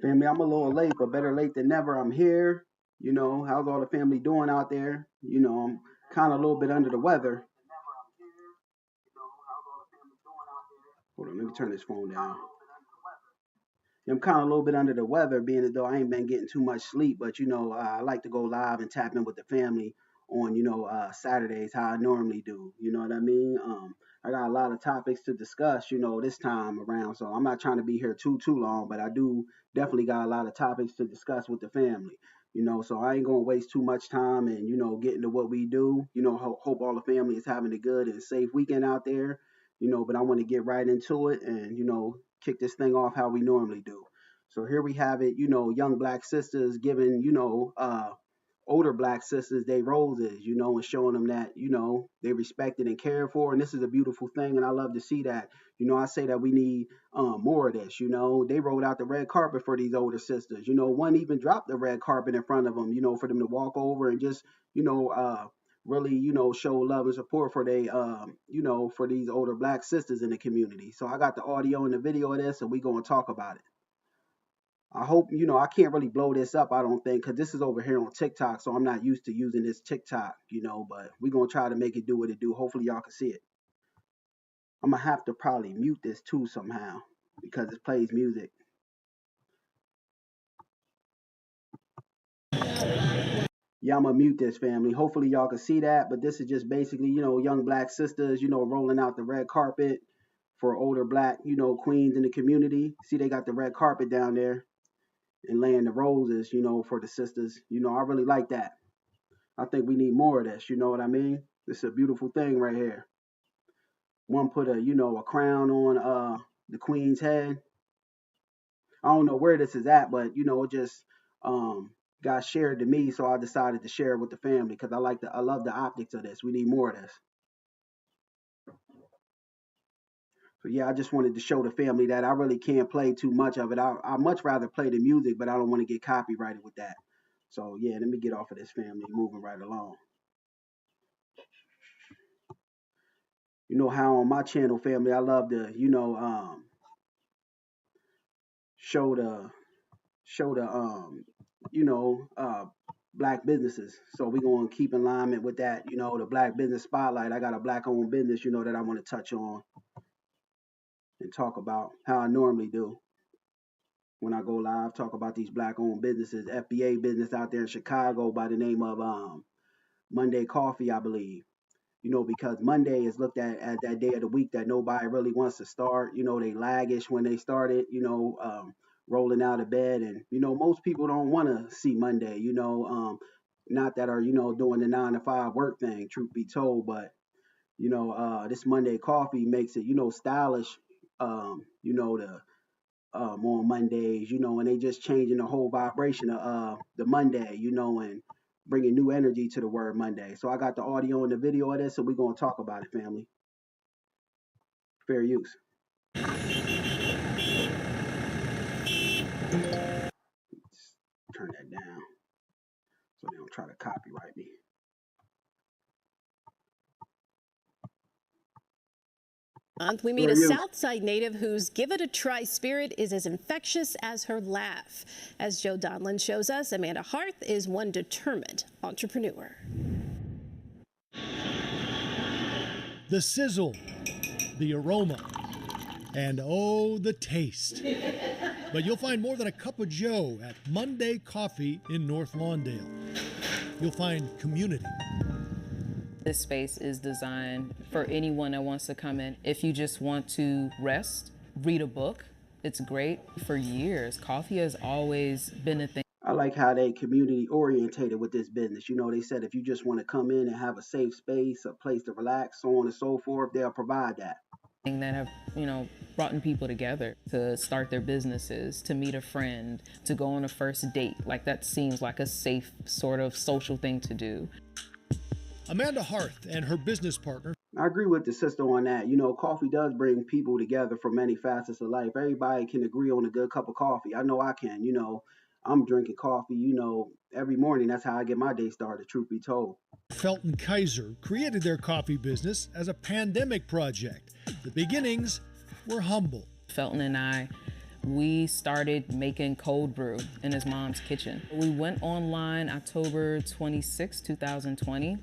Family, I'm a little late, but better late than never. I'm here. How's all the family doing out there? I'm kind of a little bit under the weather. Hold on, let me turn this phone down. I'm kind of a little bit under the weather, being as though I ain't been getting too much sleep. But I like to go live and tap in with the family on Saturdays, how I normally do. You know what I mean? I got a lot of topics to discuss, this time around. So I'm not trying to be here too long, but I do definitely got a lot of topics to discuss with the family. So I ain't gonna waste too much time and get into what we do. Hope all the family is having a good and safe weekend out there. But I want to get right into it and kick this thing off how we normally do. So here we have it, young black sisters giving, older black sisters they roses, and showing them that, they respected and cared for. And this is a beautiful thing. And I love to see that. I say that we need more of this. They rolled out the red carpet for these older sisters. One even dropped the red carpet in front of them, for them to walk over and just, really, show love and support for they, for these older black sisters in the community. So I got the audio and the video of this, and we gonna talk about it. I hope, I can't really blow this up, I don't think, because this is over here on TikTok, so I'm not used to using this TikTok, but we're going to try to make it do what it do. Hopefully, y'all can see it. I'm going to have to probably mute this too somehow because it plays music. Yeah, I'm going to mute this, family. Hopefully, y'all can see that, but this is just basically, young black sisters, rolling out the red carpet for older black, queens in the community. See, they got the red carpet down there and laying the roses, for the sisters. I really like that. I think we need more of this. You know what I mean? This is a beautiful thing right here. One put a crown on the queen's head. I don't know where this is at, but it just got shared to me, so I decided to share it with the family because I love the optics of this. We need more of this. So yeah, I just wanted to show the family that I really can't play too much of it. I much rather play the music, but I don't want to get copyrighted with that. So yeah, let me get off of this, family. Moving right along. How on my channel, family, I love to show the you know black businesses. So we're going to keep in alignment with that. The black business spotlight. I got a black owned business, that I want to touch on and talk about how I normally do when I go live. Talk about these black owned businesses. FBA business out there in Chicago by the name of Monday Coffee, I believe. Because Monday is looked at as that day of the week that nobody really wants to start. They laggish when they started, rolling out of bed. And, most people don't want to see Monday, not that are, doing the 9 to 5 work thing, truth be told. But, this Monday coffee makes it, stylish, the on Mondays, and they just changing the whole vibration of the Monday, and bringing new energy to the word Monday. So I got the audio and the video of this, so we're going to talk about it, family. Fair use. Let's turn that down so they don't try to copyright me. We meet a Southside native whose give it a try spirit is as infectious as her laugh. As Joe Donlin shows us, Amanda Harth is one determined entrepreneur. The sizzle, the aroma, and oh, the taste. But you'll find more than a cup of Joe at Monday Coffee in North Lawndale. You'll find community. This space is designed for anyone that wants to come in. If you just want to rest, read a book, it's great. For years, coffee has always been a thing. I like how they community orientated with this business. They said if you just want to come in and have a safe space, a place to relax, so on and so forth, they'll provide that. That have, brought people together to start their businesses, to meet a friend, to go on a first date. Like that seems like a safe sort of social thing to do. Amanda Harth and her business partner. I agree with the sister on that. Coffee does bring people together from many facets of life. Everybody can agree on a good cup of coffee. I know I can. I'm drinking coffee, every morning. That's how I get my day started, truth be told. Felton Kaiser created their coffee business as a pandemic project. The beginnings were humble. Felton and we started making cold brew in his mom's kitchen. We went online October 26, 2020,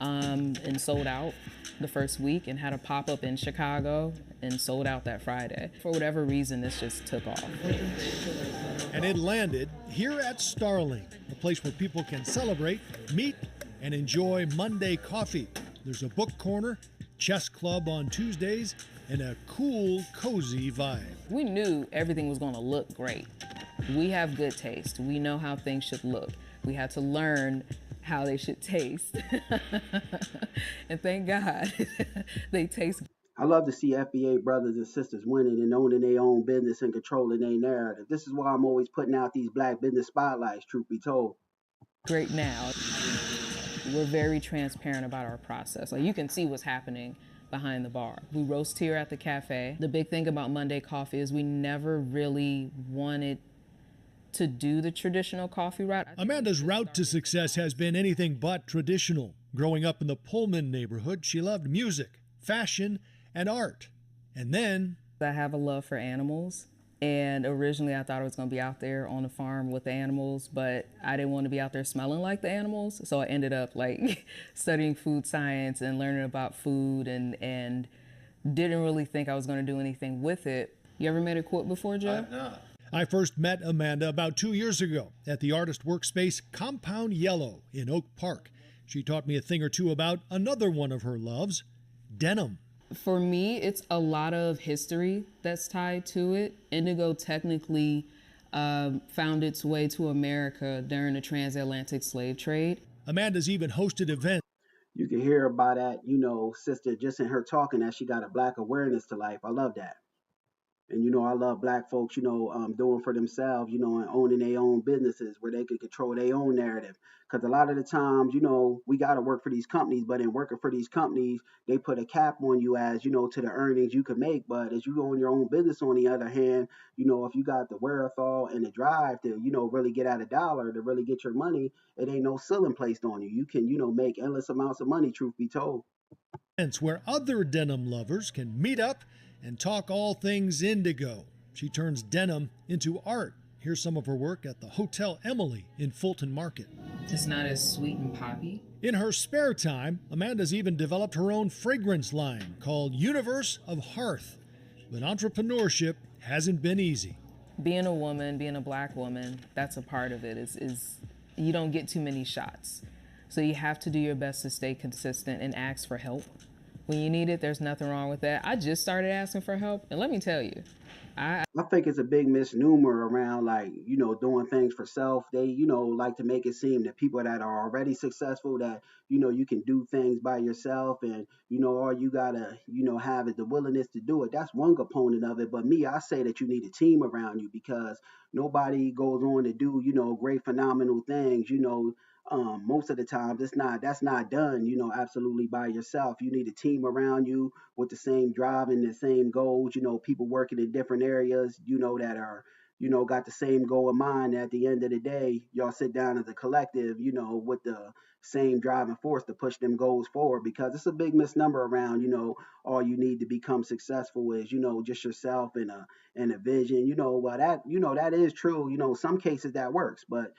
and sold out the first week, and had a pop-up in Chicago and sold out that Friday. For whatever reason, this just took off. And it landed here at Starling, a place where people can celebrate, meet, and enjoy Monday coffee. There's a book corner, chess club on Tuesdays, and a cool, cozy vibe. We knew everything was going to look great. We have good taste. We know how things should look. We had to learn how they should taste. And thank God they taste. I love to see FBA brothers and sisters winning and owning their own business and controlling their narrative. This is why I'm always putting out these Black business spotlights, truth be told. Great now. We're very transparent about our process. Like, you can see what's happening behind the bar. We roast here at the cafe. The big thing about Monday Coffee is we never really wanted to do the traditional coffee route. Amanda's route to success has been anything but traditional. Growing up in the Pullman neighborhood, she loved music, fashion, and art. And then I have a love for animals. And originally I thought I was going to be out there on the farm with the animals, but I didn't want to be out there smelling like the animals. So I ended up like studying food science and learning about food, and didn't really think I was going to do anything with it. You ever made a quote before, Joe? No. I first met Amanda about 2 years ago at the artist workspace Compound Yellow in Oak Park. She taught me a thing or two about another one of her loves, denim. For me, it's a lot of history that's tied to it. Indigo technically found its way to America during the transatlantic slave trade. Amanda's even hosted events. You can hear about that, sister, just in her talking, that she got a Black awareness to life. I love that. And, I love Black folks, doing for themselves, and owning their own businesses where they can control their own narrative. Because a lot of the times, we got to work for these companies, but in working for these companies, they put a cap on you as, to the earnings you can make. But as you own your own business, on the other hand, if you got the wherewithal and the drive to, really get at a dollar, to really get your money, it ain't no ceiling placed on you. You can, make endless amounts of money, truth be told. Where other denim lovers can meet up and talk all things indigo. She turns denim into art. Here's some of her work at the Hotel Emily in Fulton Market. It's not as sweet and poppy. In her spare time, Amanda's even developed her own fragrance line called Universe of Hearth. But entrepreneurship hasn't been easy. Being a woman, being a Black woman, that's a part of it. Is you don't get too many shots. So you have to do your best to stay consistent and ask for help. When you need it, there's nothing wrong with that. I just started asking for help, and let me tell you, I think it's a big misnomer around, doing things for self. They, like to make it seem that people that are already successful, that, you can do things by yourself, and, all you gotta, have is the willingness to do it. That's one component of it. But me, I say that you need a team around you, because nobody goes on to do, great, phenomenal things, most of the time that's not done, absolutely by yourself. You need a team around you with the same drive and the same goals, people working in different areas, that are, got the same goal in mind. At the end of the day, y'all sit down as a collective, with the same driving force to push them goals forward, because it's a big misnomer around, all you need to become successful is, just yourself and a vision, well, that is true, some cases that works, but,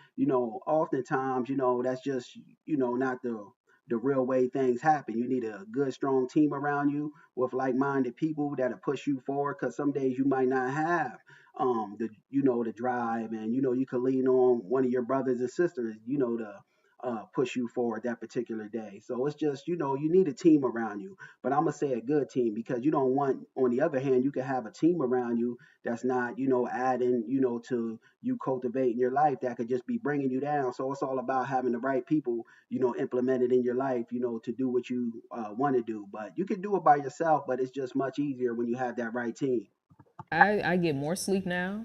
oftentimes, that's just, not the real way things happen. You need a good, strong team around you with like-minded people that'll push you forward, because some days you might not have the drive, and you can lean on one of your brothers and sisters, to push you forward that particular day. So it's just, you need a team around you, but I'm gonna say a good team, because you don't want, on the other hand, you can have a team around you that's not, adding, to you cultivating your life, that could just be bringing you down. So it's all about having the right people, implemented in your life, to do what you want to do. But you can do it by yourself, but it's just much easier when you have that right team. I get more sleep now.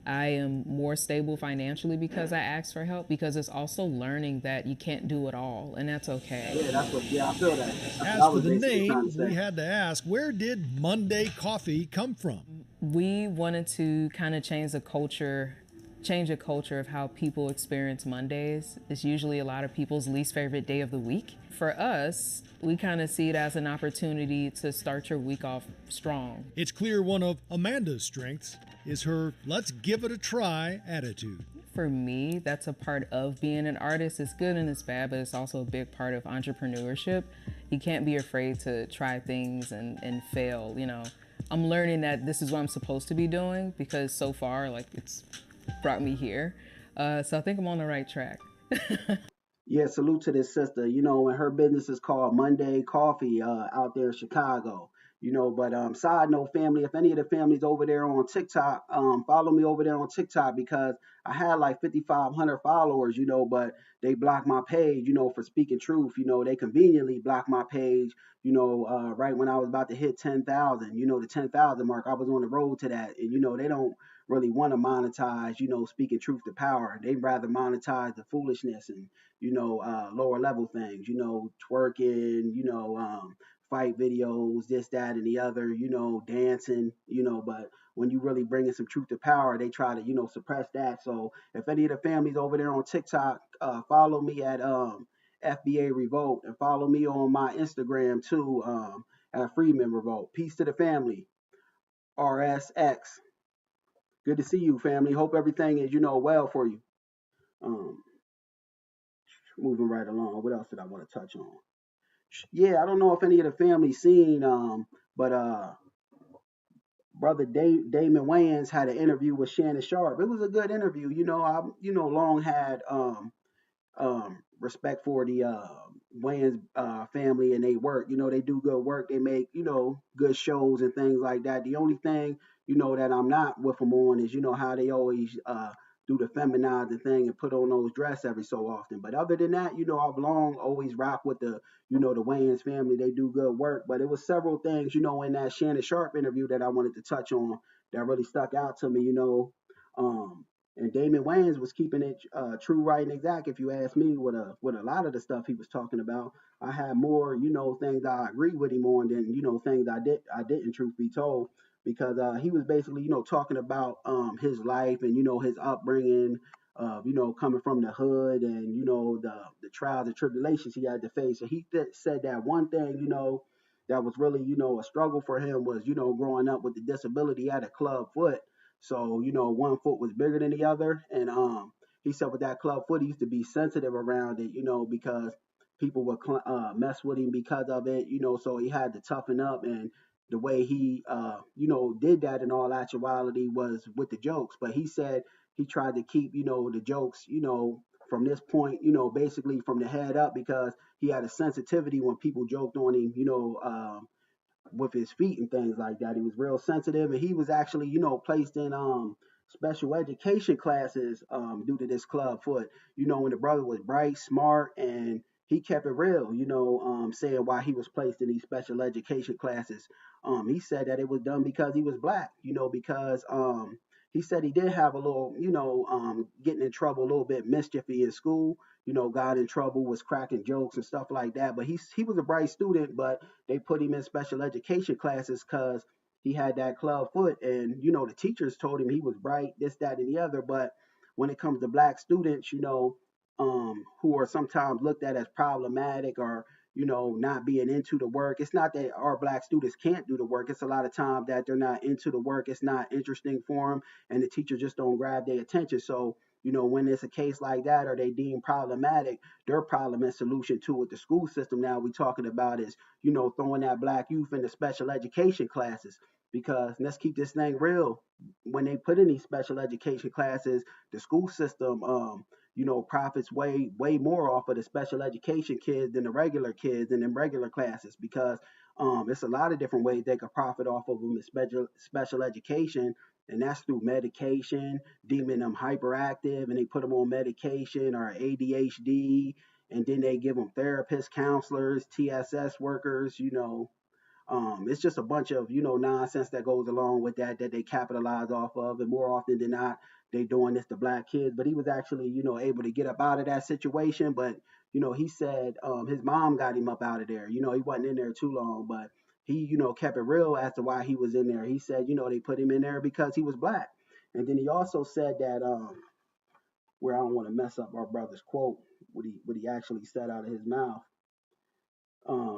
I am more stable financially because I asked for help, because it's also learning that you can't do it all, and that's okay. Yeah, I feel that. As for the name, we had to ask, where did Monday Coffee come from? We wanted to kind of change the culture change a culture of how people experience Mondays. It's usually a lot of people's least favorite day of the week. For us, we kind of see it as an opportunity to start your week off strong. It's clear one of Amanda's strengths is her let's give it a try attitude. For me, that's a part of being an artist. It's good and it's bad, but it's also a big part of entrepreneurship. You can't be afraid to try things and fail, you know. I'm learning that this is what I'm supposed to be doing because so far, like, it's brought me here. So I think I'm on the right track. Yeah, salute to this sister. You know, and her business is called Monday Coffee out there in Chicago. You know, but side note, family, if any of the families over there on TikTok, follow me over there on TikTok because I had like 5,500 followers, you know, but they blocked my page, you know, for speaking truth. You know, they conveniently blocked my page, you know, right when I was about to hit 10,000, you know, the 10,000 mark. I was on the road to that. And, you know, they don't really want to monetize, you know, speaking truth to power. They'd rather monetize the foolishness and, you know, lower level things, you know, twerking, you know, fight videos, this, that, and the other, you know, dancing, you know, but when you really bringing some truth to power, they try to, you know, suppress that. So if any of the families over there on TikTok, follow me at FBA Revolt and follow me on my Instagram too, at Freeman Revolt. Peace to the family. RSX. Good to see you, family. Hope everything is, you know, well for you. Um, moving right along. What else did I want to touch on? Yeah, I don't know if any of the family seen, but brother Damon Wayans had an interview with Shannon Sharp. It was a good interview. You know, I long had respect for the Wayans family and they work. You know, they do good work. They make, you know, good shows and things like that. The only thing, you know, that I'm not with them on is, you know, how they always do the feminizing thing and put on those dress every so often. But other than that, you know, I've long always rocked with the, you know, the Wayans family. They do good work. But it was several things, you know, in that Shannon Sharp interview that I wanted to touch on that really stuck out to me, you know. And Damon Wayans was keeping it true, right, and exact. If you ask me, with a lot of the stuff he was talking about, I had more, you know, things I agree with him on than, you know, things I didn't. Truth be told, because he was basically, you know, talking about his life and, you know, his upbringing, you know, coming from the hood and, you know, the trials and tribulations he had to face. And he said that one thing, you know, that was really, you know, a struggle for him was, you know, growing up with the disability, he had a club foot. So, you know, one foot was bigger than the other. And he said with that club foot, he used to be sensitive around it, you know, because people would mess with him because of it, you know, so he had to toughen up. And the way he, you know, did that in all actuality was with the jokes. But he said he tried to keep, you know, the jokes, you know, from this point, you know, basically from the head up because he had a sensitivity when people joked on him, you know, with his feet and things like that. He was real sensitive, and he was actually, you know, placed in special education classes due to this club foot. You know, when the brother was bright, smart, and he kept it real. You know, saying why he was placed in these special education classes. He said that it was done because he was black. You know, because he said he did have a little, you know, getting in trouble a little bit mischiefy in school. You know, got in trouble, was cracking jokes and stuff like that. But he was a bright student, but they put him in special education classes because he had that club foot. And, you know, the teachers told him he was bright, this, that, and the other. But when it comes to black students, you know, who are sometimes looked at as problematic or, you know, not being into the work, it's not that our black students can't do the work. It's a lot of times that they're not into the work. It's not interesting for them. And the teachers just don't grab their attention. So, you know, when it's a case like that or they deem problematic, their problem and solution to it, the school system now we talking about is, you know, throwing that black youth into special education classes. Because let's keep this thing real. When they put in these special education classes, the school system, you know, profits way more off of the special education kids than the regular kids in them regular classes because it's a lot of different ways they could profit off of them in special education, and that's through medication, deeming them hyperactive, and they put them on medication or ADHD, and then they give them therapists, counselors, TSS workers, you know. It's just a bunch of, you know, nonsense that goes along with that they capitalize off of, and more often than not, they doing this to black kids. But he was actually, you know, able to get up out of that situation. But you know, he said his mom got him up out of there. You know, he wasn't in there too long, but he, you know, kept it real as to why he was in there. He said, you know, they put him in there because he was black. And then he also said that where I don't want to mess up our brother's quote, what he actually said out of his mouth.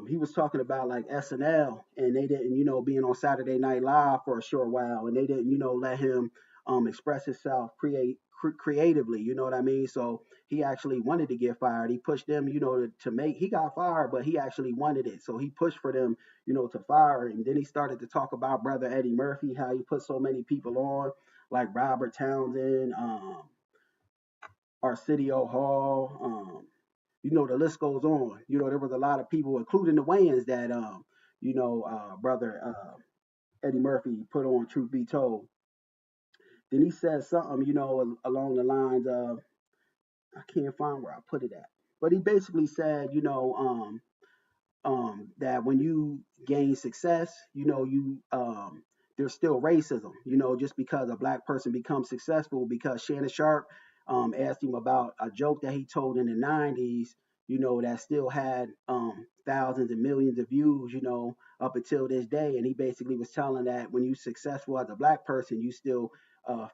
He was talking about like SNL, and they didn't, being on Saturday Night Live for a short while, and they didn't, let him express himself creatively. You know what I mean? So he actually wanted to get fired. He pushed them, to make. He got fired, but he actually wanted it, so he pushed for them, to fire. And then he started to talk about brother Eddie Murphy, how he put so many people on, like Robert Townsend, Arsenio Hall. The list goes on. There was a lot of people, including the Wayans, that brother Eddie Murphy put on Truth Be Told. Then he said something, along the lines of, I can't find where I put it at, but he basically said, that when you gain success, there's still racism, just because a black person becomes successful. Because Shannon Sharp asked him about a joke that he told in the 90s, that still had thousands and millions of views, up until this day. And he basically was telling that when you're successful as a black person, you still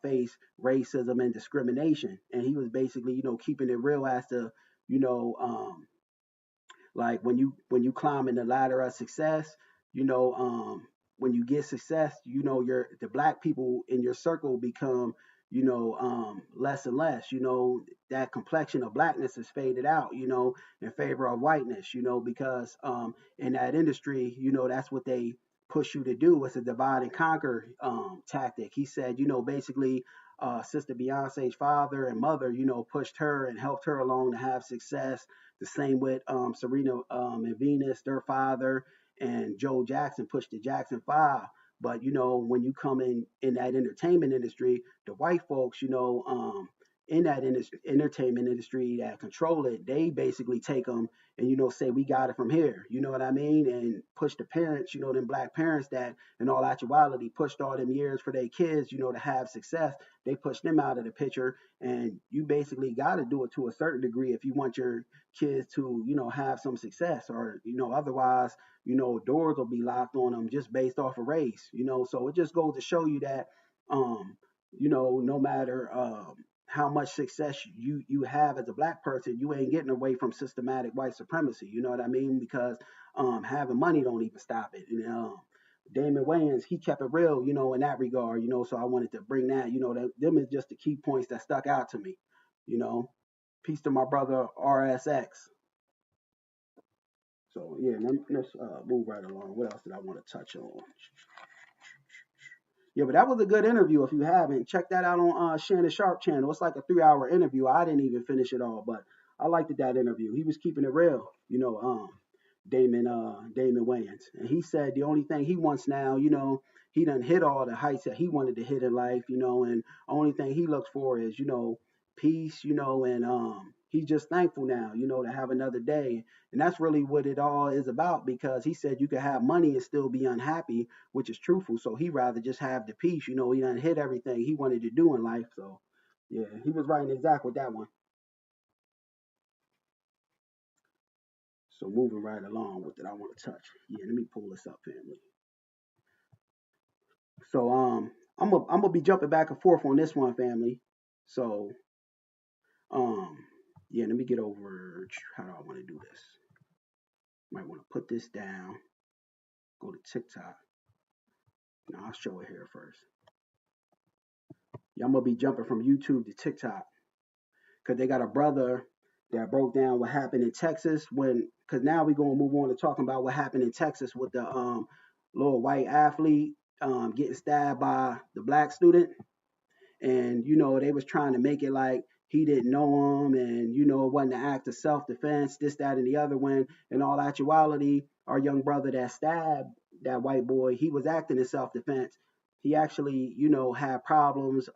face racism and discrimination. And he was basically, keeping it real as to, you know, like when you climb in the ladder of success, you know, when you get success, the black people in your circle become, less and less. That complexion of blackness is faded out, in favor of whiteness, because in that industry, that's what they push you to do. It's a divide and conquer tactic. He said, basically, Sister Beyonce's father and mother, pushed her and helped her along to have success. The same with Serena and Venus, their father, and Joe Jackson pushed the Jackson Five. But when you come in that entertainment industry, the white folks, in that entertainment industry that control it, they basically take them and say we got it from here. You know what I mean? And push the parents, them black parents that in all actuality pushed all them years for their kids, to have success. They push them out of the picture, and you basically got to do it to a certain degree if you want your kids to have some success, or otherwise doors will be locked on them just based off of race. So it just goes to show you that no matter how much success you have as a black person, you ain't getting away from systematic white supremacy. You know what I mean? Because having money don't even stop it. Damon Wayans, he kept it real, in that regard. So I wanted to bring that. Them is just the key points that stuck out to me. Peace to my brother RSX. So yeah, let's move right along. What else did I want to touch on? Yeah, but that was a good interview. If you haven't, check that out on Shannon Sharp channel. It's like a 3 hour interview. I didn't even finish it all, but I liked that interview. He was keeping it real, Damon Wayans. And he said the only thing he wants now, he done hit all the heights that he wanted to hit in life, and only thing he looks for is, peace, and he's just thankful now, to have another day. And that's really what it all is about, because he said you could have money and still be unhappy, which is truthful. So he rather just have the peace, he done hit everything he wanted to do in life. So yeah, he was right and exact with that one. So moving right along with it, I want to touch. Yeah, let me pull this up, family. So I'm gonna be jumping back and forth on this one, family. So yeah, let me get over. How do I want to do this? Might want to put this down. Go to TikTok. Now I'll show it here first. Yeah, I'm gonna be jumping from YouTube to TikTok because they got a brother that broke down what happened in Texas because now we're gonna move on to talking about what happened in Texas with the little white athlete getting stabbed by the black student. And they was trying to make it like he didn't know him, and it wasn't an act of self-defense, this, that, and the other. When in all actuality, our young brother that stabbed that white boy, he was acting in self-defense. He actually had problems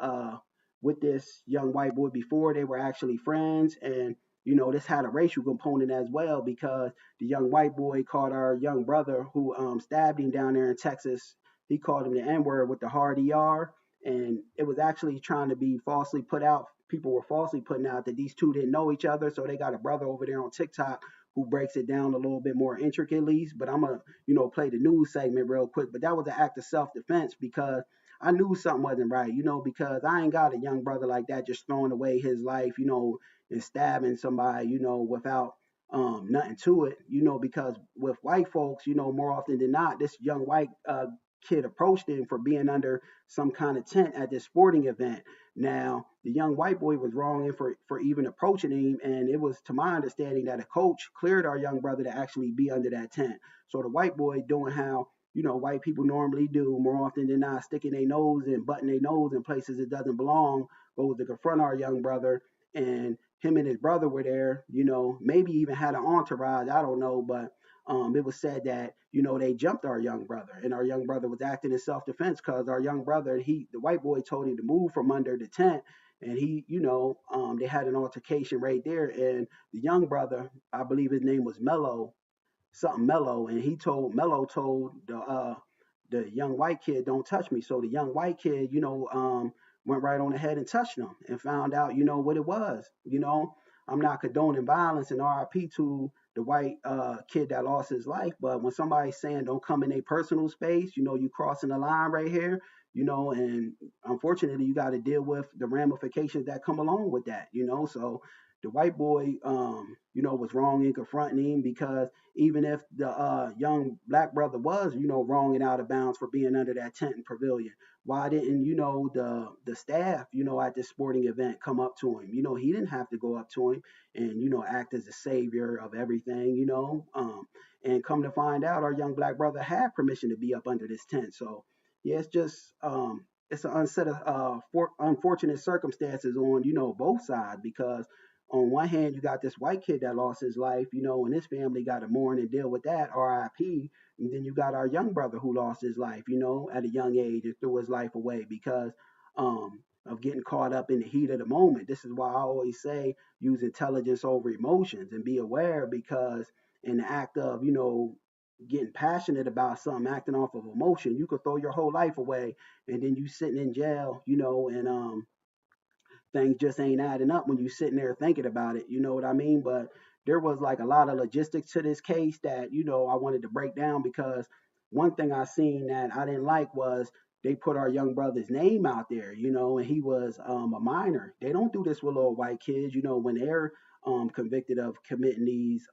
with this young white boy before. They were actually friends, and this had a racial component as well, because the young white boy called our young brother who stabbed him down there in Texas, he called him the N-word with the hard ER. And it was actually trying to be falsely put out. People were falsely putting out that these two didn't know each other. So they got a brother over there on TikTok who breaks it down a little bit more intricately. But I'm gonna, play the news segment real quick. But that was an act of self-defense, because I knew something wasn't right, because I ain't got a young brother like that just throwing away his life, and stabbing somebody, without nothing to it, because with white folks, more often than not, this young white kid approached him for being under some kind of tent at this sporting event. Now, the young white boy was wrong for even approaching him, and it was to my understanding that a coach cleared our young brother to actually be under that tent. So the white boy doing how white people normally do more often than not, sticking their nose and butting their nose in places it doesn't belong, goes to confront our young brother, and him and his brother were there, maybe even had an entourage, I don't know, but it was said that they jumped our young brother, and our young brother was acting in self-defense because our young brother, the white boy told him to move from under the tent, and they had an altercation right there, and the young brother, I believe his name was Mello, something Mello, and Mello told the young white kid, "Don't touch me." So the young white kid, went right on ahead and touched him, and found out, what it was. I'm not condoning violence, and RIP to the white kid that lost his life. But when somebody's saying don't come in a personal space, you crossing the line right here, and unfortunately you got to deal with the ramifications that come along with that. So the white boy, was wrong in confronting him, because even if the young black brother was, wrong and out of bounds for being under that tent and pavilion, why didn't, the staff, at this sporting event come up to him? He didn't have to go up to him and, act as a savior of everything, and come to find out our young black brother had permission to be up under this tent. So, yeah, it's just, it's an unset of unfortunate circumstances on, both sides, because on one hand, you got this white kid that lost his life, and his family got to mourn and deal with that, RIP. And then you got our young brother who lost his life, at a young age and threw his life away because of getting caught up in the heat of the moment. This is why I always say use intelligence over emotions and be aware, because in the act of, getting passionate about something, acting off of emotion, you could throw your whole life away, and then you sitting in jail, and things just ain't adding up when you sitting there thinking about it. You know what I mean? But there was like a lot of logistics to this case that, I wanted to break down, because one thing I seen that I didn't like was they put our young brother's name out there, and he was a minor. They don't do this with little white kids, when they're convicted of committing these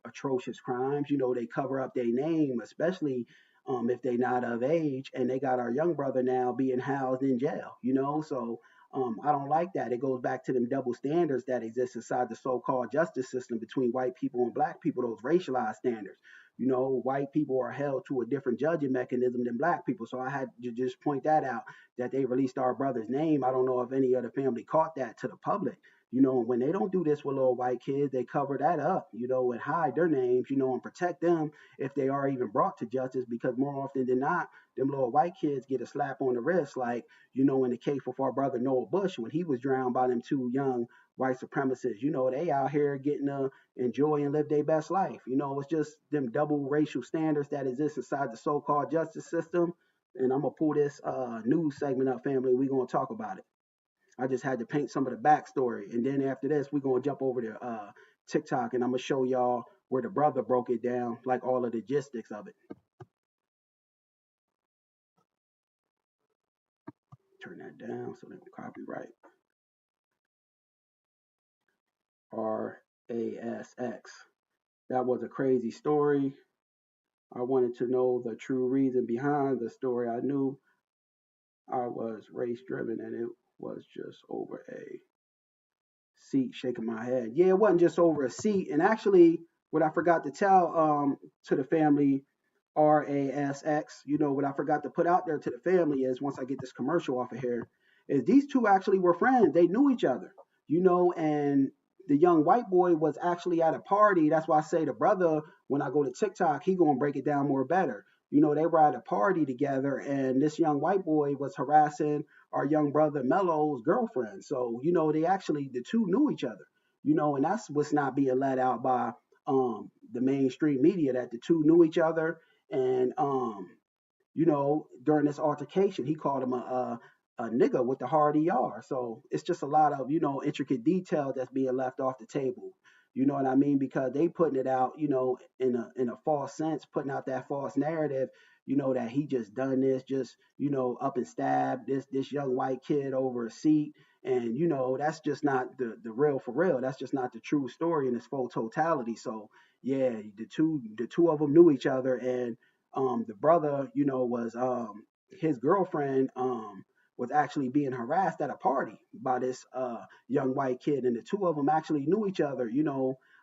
atrocious crimes, they cover up their name, especially if they're not of age, and they got our young brother now being housed in jail, so I don't like that. It goes back to them double standards that exist inside the so-called justice system between white people and black people, those racialized standards. White people are held to a different judging mechanism than black people. So I had to just point that out, that they released our brother's name. I don't know if any other family caught that to the public. When they don't do this with little white kids, they cover that up, and hide their names, and protect them if they are even brought to justice, because more often than not, them little white kids get a slap on the wrist, like, in the case of our brother Noah Bush, when he was drowned by them two young white supremacists, they out here getting to enjoy and live their best life. It's just them double racial standards that exist inside the so-called justice system. And I'm gonna pull this news segment up, family. We're gonna talk about it. I just had to paint some of the backstory, and then after this, we're gonna jump over to TikTok, and I'm gonna show y'all where the brother broke it down, like all of the logistics of it. Turn that down so they don't copyright. RASX. That was a crazy story. I wanted to know the true reason behind the story. I knew I was race driven, and it was just over a seat, shaking my head. Yeah, it wasn't just over a seat. And actually, what I forgot to tell to the family, RASX, what I forgot to put out there to the family is, once I get this commercial off of here, is these two actually were friends. They knew each other, and the young white boy was actually at a party. That's why I say the brother, when I go to TikTok, he gonna break it down more better. They were at a party together, and this young white boy was harassing our young brother Mello's girlfriend. So, the two knew each other, and that's what's not being let out by the mainstream media, that the two knew each other. And during this altercation, he called him a nigga with the hard ER. So it's just a lot of, intricate detail that's being left off the table. You know what I mean? Because they putting it out, in a false sense, putting out that false narrative that he just done this, just, up and stabbed this young white kid over a seat. And, that's just not the real for real. That's just not the true story in its full totality. So yeah, the two of them knew each other, and the brother, was his girlfriend was actually being harassed at a party by this young white kid, and the two of them actually knew each other.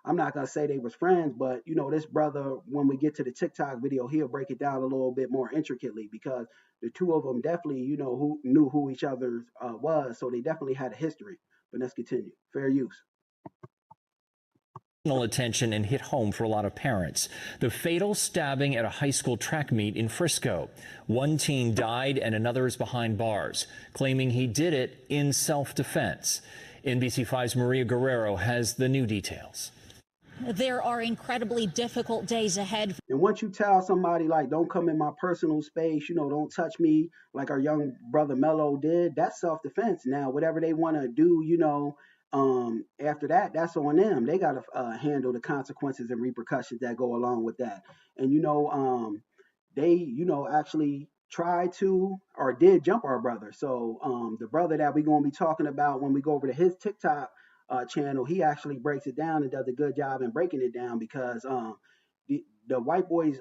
I'm not gonna say they was friends, but this brother, when we get to the TikTok video, he'll break it down a little bit more intricately, because the two of them definitely, who knew who each other was, so they definitely had a history. But let's continue. Fair use. Attention and hit home for a lot of parents. The fatal stabbing at a high school track meet in Frisco. One teen died and another is behind bars, claiming he did it in self-defense. NBC5's Maria Guerrero has the new details. There are incredibly difficult days ahead. And once you tell somebody, like, don't come in my personal space, don't touch me, like our young brother Mello did, that's self-defense. Now, whatever they want to do, after that, that's on them. They got to handle the consequences and repercussions that go along with that. And, they, actually tried to or did jump our brother. So the brother that we're going to be talking about when we go over to his TikTok channel, he actually breaks it down and does a good job in breaking it down, because the white boy's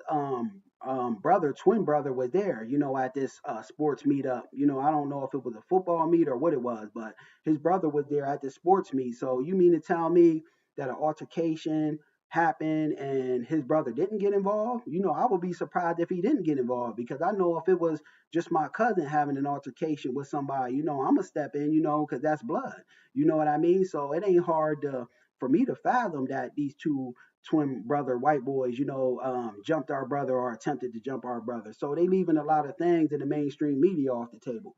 twin brother was there, at this sports meetup. I don't know if it was a football meet or what it was, but his brother was there at the sports meet. So you mean to tell me that an altercation happened and his brother didn't get involved? I would be surprised if he didn't get involved, because I know if it was just my cousin having an altercation with somebody, I'm gonna step in, because that's blood. You know what I mean? So it ain't hard for me to fathom that these two twin brother white boys, jumped our brother or attempted to jump our brother. So they leaving a lot of things in the mainstream media off the table.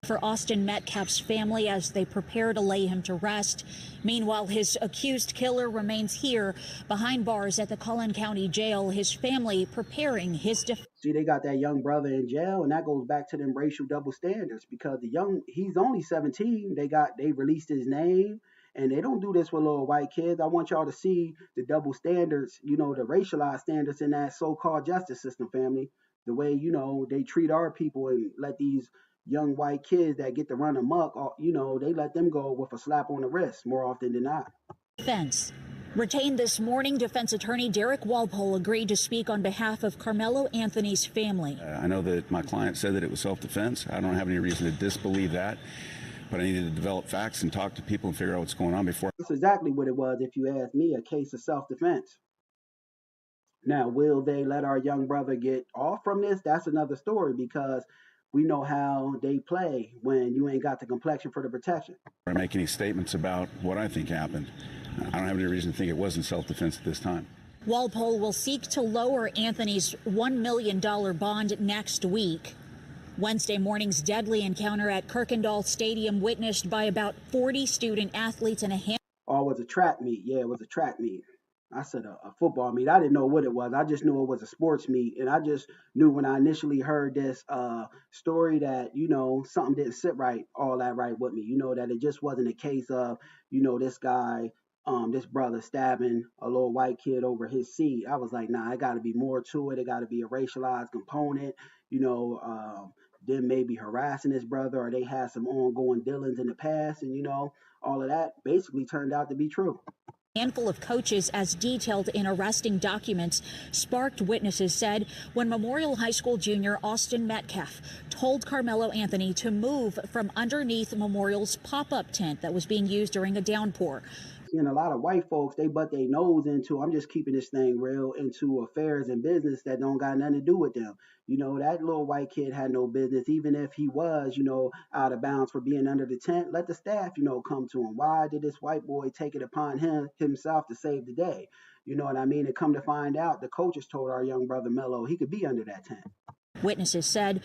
For Austin Metcalf's family as they prepare to lay him to rest. Meanwhile, his accused killer remains here behind bars at the Collin County Jail, his family preparing his defense. See, they got that young brother in jail, and that goes back to them racial double standards, because he's only 17. They released his name. And they don't do this with little white kids. I want y'all to see the double standards, the racialized standards in that so-called justice system, family. The way, they treat our people and let these young white kids that get to run amok, they let them go with a slap on the wrist more often than not. Defense. Retained this morning, defense attorney Derek Walpole agreed to speak on behalf of Carmelo Anthony's family. I know that my client said that it was self-defense. I don't have any reason to disbelieve that. But I needed to develop facts and talk to people and figure out what's going on before. That's exactly what it was, if you ask me, a case of self-defense. Now, will they let our young brother get off from this? That's another story, because we know how they play when you ain't got the complexion for the protection. I make any statements about what I think happened. I don't have any reason to think it wasn't self-defense at this time. Walpole will seek to lower Anthony's $1 million bond next week. Wednesday morning's deadly encounter at Kirkendall Stadium witnessed by about 40 student athletes and a hand. Oh, it was a track meet. Yeah, it was a track meet. I said a football meet. I didn't know what it was. I just knew it was a sports meet. And I just knew when I initially heard this story that, something didn't sit right, all that right with me. That it just wasn't a case of, this guy, this brother stabbing a little white kid over his seat. I was like, nah, it got to be more to it. It got to be a racialized component, them maybe harassing his brother, or they had some ongoing dealings in the past. And, all of that basically turned out to be true. Handful of coaches, as detailed in arresting documents, sparked witnesses said when Memorial High School junior Austin Metcalf told Carmelo Anthony to move from underneath Memorial's pop-up tent that was being used during a downpour. And a lot of white folks, they butt their nose into, I'm just keeping this thing real, into affairs and business that don't got nothing to do with them. That little white kid had no business, even if he was, out of bounds for being under the tent. Let the staff, come to him. Why did this white boy take it upon himself to save the day? You know what I mean? And come to find out, the coaches told our young brother Mello he could be under that tent. Witnesses said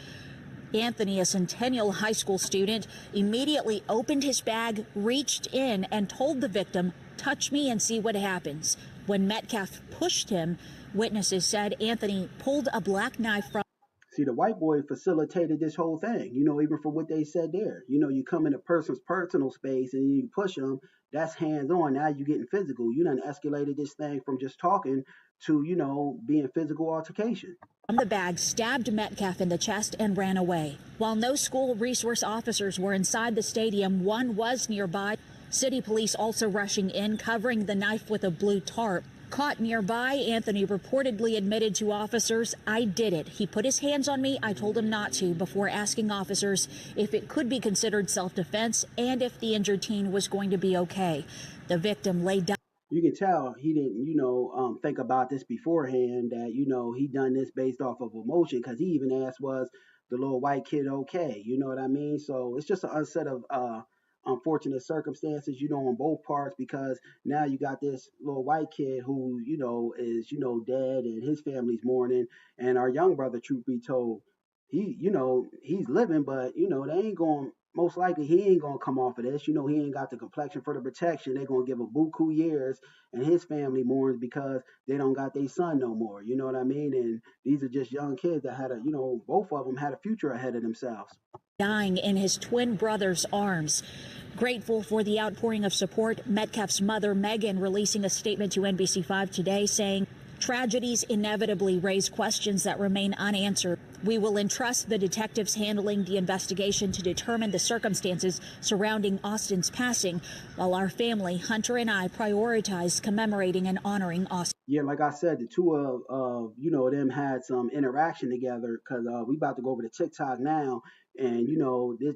Anthony, a Centennial High School student, immediately opened his bag, reached in, and told the victim, "Touch me and see what happens." When Metcalf pushed him, witnesses said Anthony pulled a black knife from. See, the white boy facilitated this whole thing, even from what they said there. You come in a person's personal space and you push them, that's hands-on. Now you're getting physical. You done escalated this thing from just talking to, being physical altercation. from the bag, stabbed Metcalf in the chest and ran away. While no school resource officers were inside the stadium, one was nearby. City police also rushing in, covering the knife with a blue tarp. Caught nearby, Anthony reportedly admitted to officers, "I did it. He put his hands on me. I told him not to," before asking officers if it could be considered self-defense and if the injured teen was going to be okay. The victim lay down. You can tell he didn't, think about this beforehand, that, he done this based off of emotion, because he even asked, was the little white kid okay? You know what I mean? So it's just a set of unfortunate circumstances, on both parts, because now you got this little white kid who, is, dead, and his family's mourning, and our young brother, truth be told, he's living, but, they ain't going, most likely he ain't gonna come off of this. He ain't got the complexion for the protection. They're gonna give a buku years, and his family mourns because they don't got their son no more. You know what I mean? And these are just young kids that had both of them had a future ahead of themselves. Dying in his twin brother's arms. Grateful for the outpouring of support, Metcalf's mother, Megan, releasing a statement to NBC5 today saying, "Tragedies inevitably raise questions that remain unanswered. We will entrust the detectives handling the investigation to determine the circumstances surrounding Austin's passing, while our family, Hunter and I, prioritize commemorating and honoring Austin." Yeah, like I said, the two of them had some interaction together, because we about to go over to TikTok now, and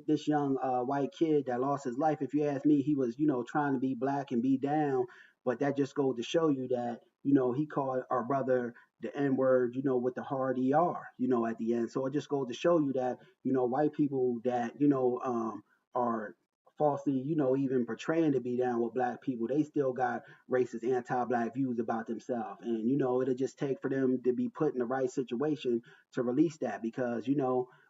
this young white kid that lost his life. If you ask me, he was trying to be black and be down, but that just goes to show you that he called our brother the N word, with the hard ER, at the end. So it just goes to show you that white people that are falsely, even portraying to be down with black people, they still got racist, anti-black views about themselves. And, it'll just take for them to be put in the right situation to release that, because,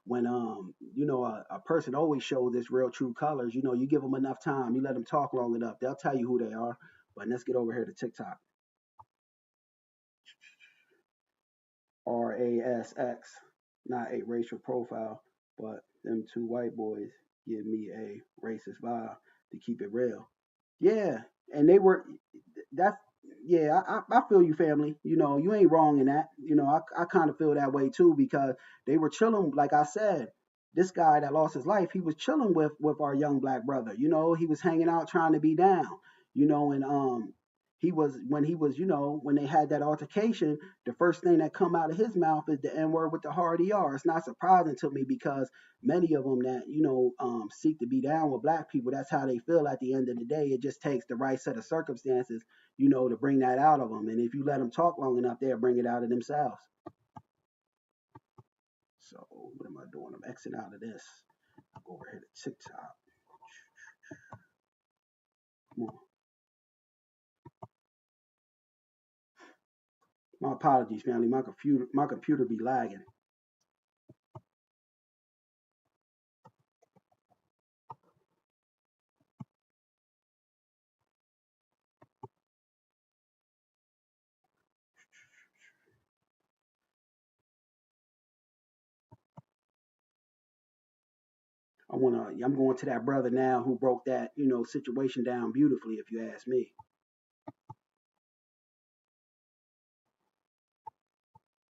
when, a person always shows its real true colors, you give them enough time, you let them talk long enough, they'll tell you who they are. But let's get over here to TikTok. RASX, not a racial profile, but them two white boys give me a racist vibe, to keep it real. Yeah, and they were, that's, yeah, I feel you, family. You ain't wrong in that. I kind of feel that way too, because they were chilling, like I said, this guy that lost his life, he was chilling with our young black brother. He was hanging out trying to be down, and he was, when they had that altercation, the first thing that come out of his mouth is the N word with the hard ER. It's not surprising to me, because many of them that seek to be down with black people, that's how they feel at the end of the day. It just takes the right set of circumstances, to bring that out of them. And if you let them talk long enough, they'll bring it out of themselves. So what am I doing? I'm exiting out of this. I'll go over here to TikTok. Come on. My apologies, family. My computer be lagging. I'm going to that brother now who broke that, situation down beautifully, if you ask me.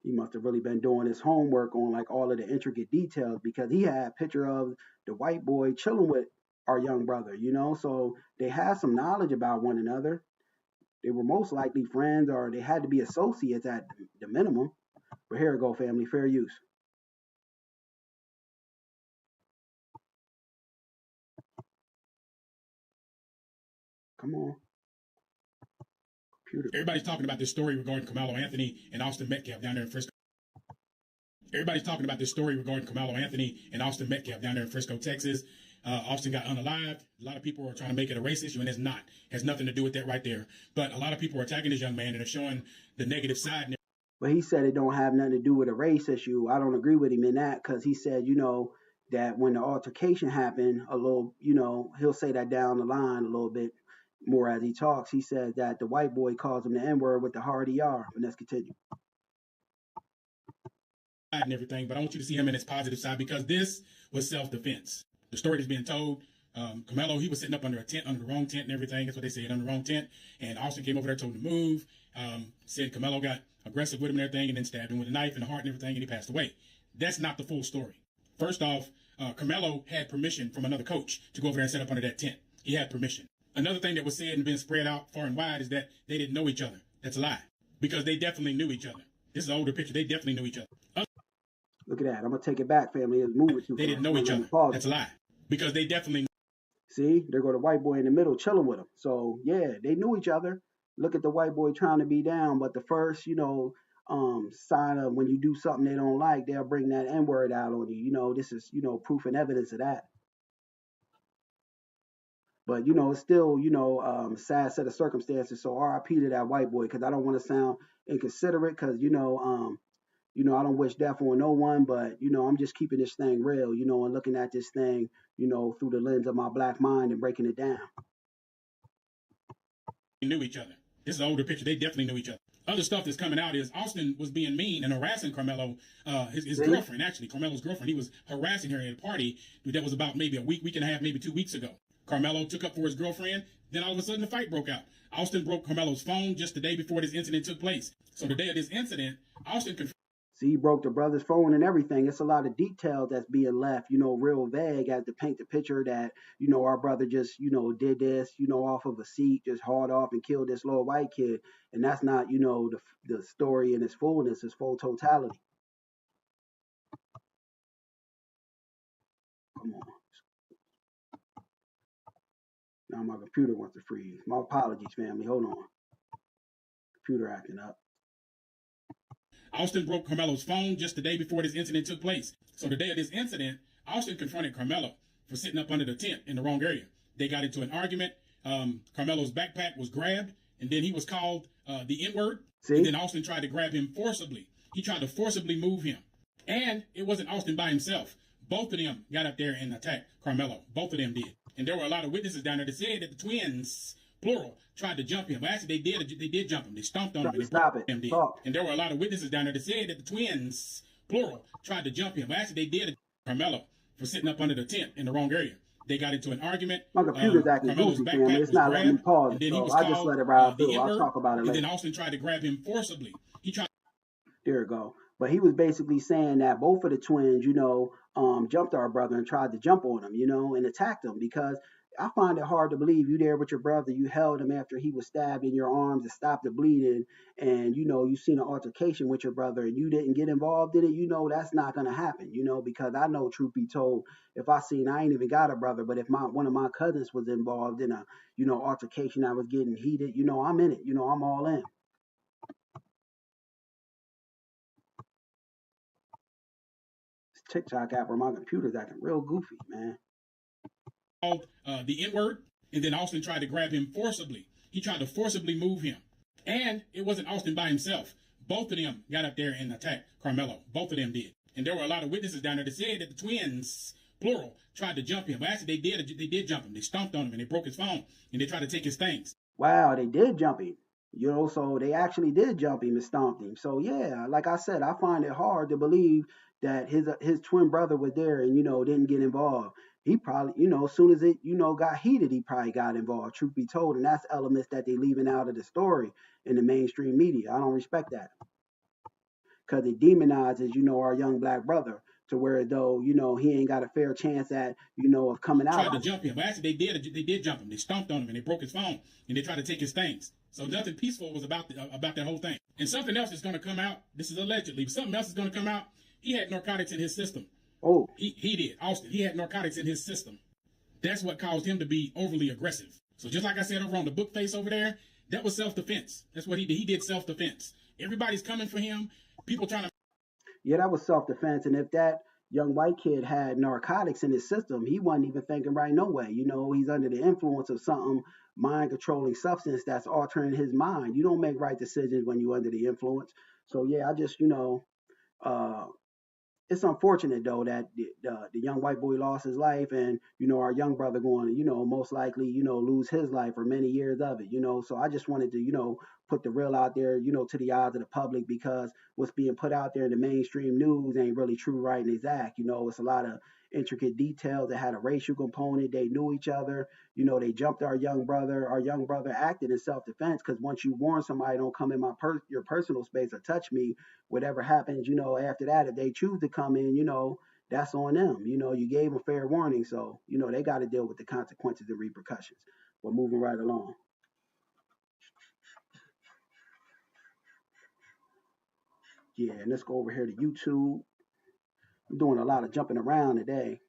He must have really been doing his homework on like all of the intricate details, because he had a picture of the white boy chilling with our young brother, so they had some knowledge about one another. They were most likely friends, or they had to be associates at the minimum. But here we go, family, fair use. Come on. Computer. Everybody's talking about this story regarding Carmelo Anthony and Austin Metcalf down there in Frisco. Everybody's talking about this story regarding Carmelo Anthony and Austin Metcalf down there in Frisco, Texas. Austin got unalived. A lot of people are trying to make it a race issue, and it's not. It has nothing to do with that right there. But a lot of people are attacking this young man and are showing the negative side. But he said it don't have nothing to do with a race issue. I don't agree with him in that, because he said, that when the altercation happened, a little, he'll say that down the line a little bit more as he talks. He said that the white boy calls him the N word with the hard ER. But let's continue. And everything, but I want you to see him in his positive side, because this was self-defense. The story that's being told Carmelo, he was sitting up under a tent, under the wrong tent and everything. That's what they said, under the wrong tent. And Austin came over there, told him to move. Said Carmelo got aggressive with him and everything, and then stabbed him with a knife in the heart and everything, and he passed away. That's not the full story. First off, Carmelo had permission from another coach to go over there and set up under that tent. He had permission. Another thing that was said and been spread out far and wide is that they didn't know each other. That's a lie, because they definitely knew each other. This is an older picture. They definitely knew each other. Look at that. I'm going to take it back, family. It's moving too fast. They didn't know each other. That's a lie, because they definitely. See, there go the white boy in the middle chilling with him. So, yeah, they knew each other. Look at the white boy trying to be down. But the first, sign of when you do something they don't like, they'll bring that N-word out on you. This is, proof and evidence of that. But, it's still, a sad set of circumstances. So RIP to that white boy, because I don't want to sound inconsiderate, because, I don't wish death on no one, but, I'm just keeping this thing real, and looking at this thing, through the lens of my black mind and breaking it down. They knew each other. This is an older picture. They definitely knew each other. Other stuff that's coming out is Austin was being mean and harassing Carmelo, his girlfriend, actually, Carmelo's girlfriend. He was harassing her at a party that was about maybe a week and a half, maybe 2 weeks ago. Carmelo took up for his girlfriend. Then all of a sudden, the fight broke out. Austin broke Carmelo's phone just the day before this incident took place. So the day of this incident, Austin See, he broke the brother's phone and everything. It's a lot of detail that's being left, real vague as to paint the picture that, our brother just, did this, off of a seat, just hauled off and killed this little white kid. And that's not, the story in its fullness, its full totality. Come on. Now my computer wants to freeze. My apologies, family. Hold on. Computer acting up. Austin broke Carmelo's phone just the day before this incident took place. So the day of this incident, Austin confronted Carmelo for sitting up under the tent in the wrong area. They got into an argument. Carmelo's backpack was grabbed, and then he was called the N-word. And then Austin tried to grab him forcibly. He tried to forcibly move him. And it wasn't Austin by himself. Both of them got up there and attacked Carmelo. Both of them did. And there were a lot of witnesses down there that said that the twins, plural, tried to jump him. But actually, they did jump him. They stomped on him. And did. And there were a lot of witnesses down there that said that the twins, plural, tried to jump him. But actually, they did Carmelo for sitting up under the tent in the wrong area. They got into an argument. My computer's acting goofy, family. It's not letting me pause. And then he was I just let it ride through. I'll talk about it later. And then Austin tried to grab him forcibly. There we go. But he was basically saying that both of the twins, jumped our brother and tried to jump on him, and attacked him, because I find it hard to believe you there with your brother. You held him after he was stabbed in your arms to stop the bleeding. And, you seen an altercation with your brother and you didn't get involved in it. That's not going to happen, because I know, truth be told, if I ain't even got a brother, but if one of my cousins was involved in a, altercation that was getting heated, I'm in it. I'm all in. This TikTok app or my computer's acting real goofy, man. Called the N-word, and then Austin tried to grab him forcibly. He tried to forcibly move him. And it wasn't Austin by himself. Both of them got up there and attacked Carmelo. Both of them did. And there were a lot of witnesses down there that said that the twins, plural, tried to jump him. But actually, they did jump him. They stomped on him and they broke his phone and they tried to take his things. Wow, they did jump him. So they actually did jump him and stomped him. So yeah, like I said, I find it hard to believe that his twin brother was there and didn't get involved. He probably, as soon as it, got heated, he probably got involved, truth be told. And that's elements that they leaving out of the story in the mainstream media. I don't respect that. Because it demonizes, our young black brother to where, though, he ain't got a fair chance at, of coming out. Tried to jump him. But actually, they did jump him. They stomped on him and they broke his phone and they tried to take his things. So nothing peaceful was about that whole thing. And something else is going to come out. This is allegedly, but something else is going to come out. He had narcotics in his system. Oh, he did. Austin, he had narcotics in his system. That's what caused him to be overly aggressive. So just like I said over on the book face over there, that was self-defense. That's what he did. He did self-defense. Everybody's coming for him. People trying to. Yeah, that was self-defense. And if that young white kid had narcotics in his system, he wasn't even thinking right no way. He's under the influence of something, mind-controlling substance that's altering his mind. You don't make right decisions when you're under the influence. So yeah, I just, it's unfortunate, though, that the young white boy lost his life and, our young brother going to, most likely, lose his life or many years of it, So I just wanted to, put the real out there, to the eyes of the public, because what's being put out there in the mainstream news ain't really true, right, and exact. It's a lot of intricate details. It had a racial component. They knew each other. They jumped our young brother. Our young brother acted in self-defense because once you warn somebody, don't come in your personal space or touch me, whatever happens, after that, if they choose to come in, that's on them. You gave them fair warning. So, they got to deal with the consequences and repercussions. We're moving right along. Yeah, and let's go over here to YouTube. I'm doing a lot of jumping around today.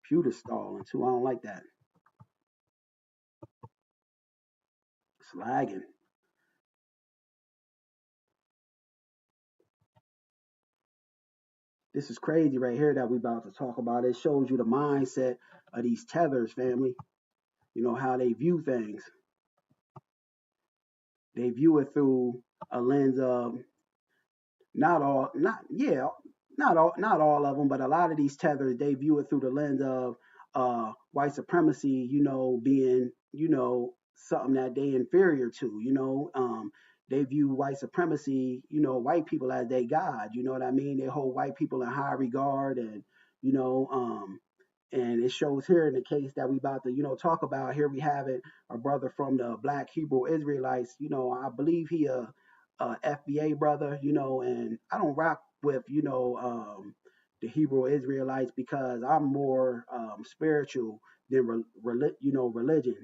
Computer stalling too. I don't like that. It's lagging. This is crazy right here that we about to talk about. It shows you the mindset of these tethers, family. How they view things. They view it through a lens of not all of them, but a lot of these tethers, they view it through the lens of white supremacy, being, something that they inferior to, they view white supremacy, white people as they God, you know what I mean? They hold white people in high regard you know, um, and it shows here in the case that we about to, talk about. Here we have it, a brother from the Black Hebrew Israelites. I believe he a FBA brother, and I don't rock with, the Hebrew Israelites because I'm more spiritual than religion.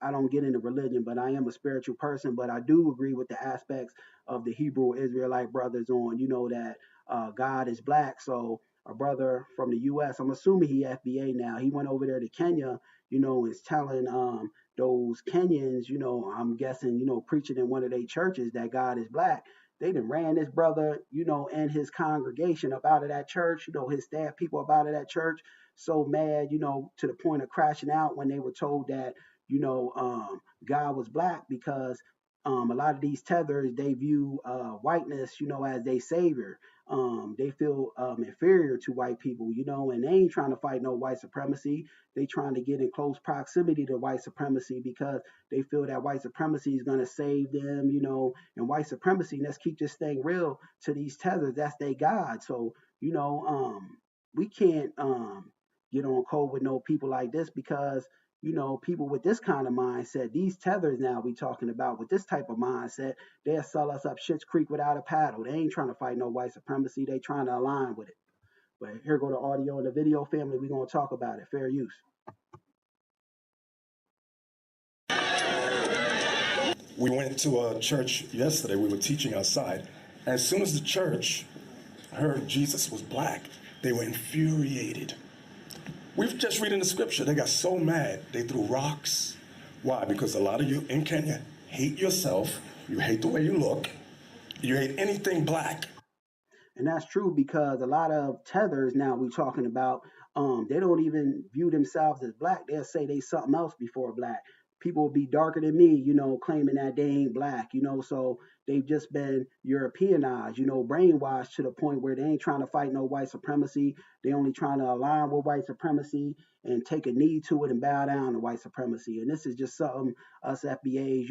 I don't get into religion, but I am a spiritual person. But I do agree with the aspects of the Hebrew Israelite brothers on, that God is black. So a brother from the U.S. I'm assuming he FBA now. He went over there to Kenya, and is telling those Kenyans, I'm guessing, preaching in one of their churches that God is black. They done ran this brother, and his congregation up out of that church, his staff people up out of that church, so mad, to the point of crashing out when they were told that, God was black because a lot of these tethers, they view whiteness, as their savior. They feel inferior to white people, and they ain't trying to fight no white supremacy. They trying to get in close proximity to white supremacy because they feel that white supremacy is going to save them, and white supremacy, let's keep this thing real to these tethers, that's their God. So, we can't get on code with no people like this because people with this kind of mindset, these tethers now we talking about with this type of mindset, they'll sell us up Shit's Creek without a paddle. They ain't trying to fight no white supremacy. They trying to align with it. But here go the audio and the video, family. We're going to talk about it. Fair use. We went to a church yesterday. We were teaching outside. And as soon as the church heard Jesus was black, they were infuriated. We've just reading the scripture. They got so mad, they threw rocks. Why? Because a lot of you in Kenya hate yourself. You hate the way you look. You hate anything black. And that's true because a lot of tethers now we talking about, they don't even view themselves as black. They'll say they something else before black. People will be darker than me, claiming that they ain't black, so they've just been Europeanized, brainwashed to the point where they ain't trying to fight no white supremacy. They only trying to align with white supremacy and take a knee to it and bow down to white supremacy. And this is just something us FBAs,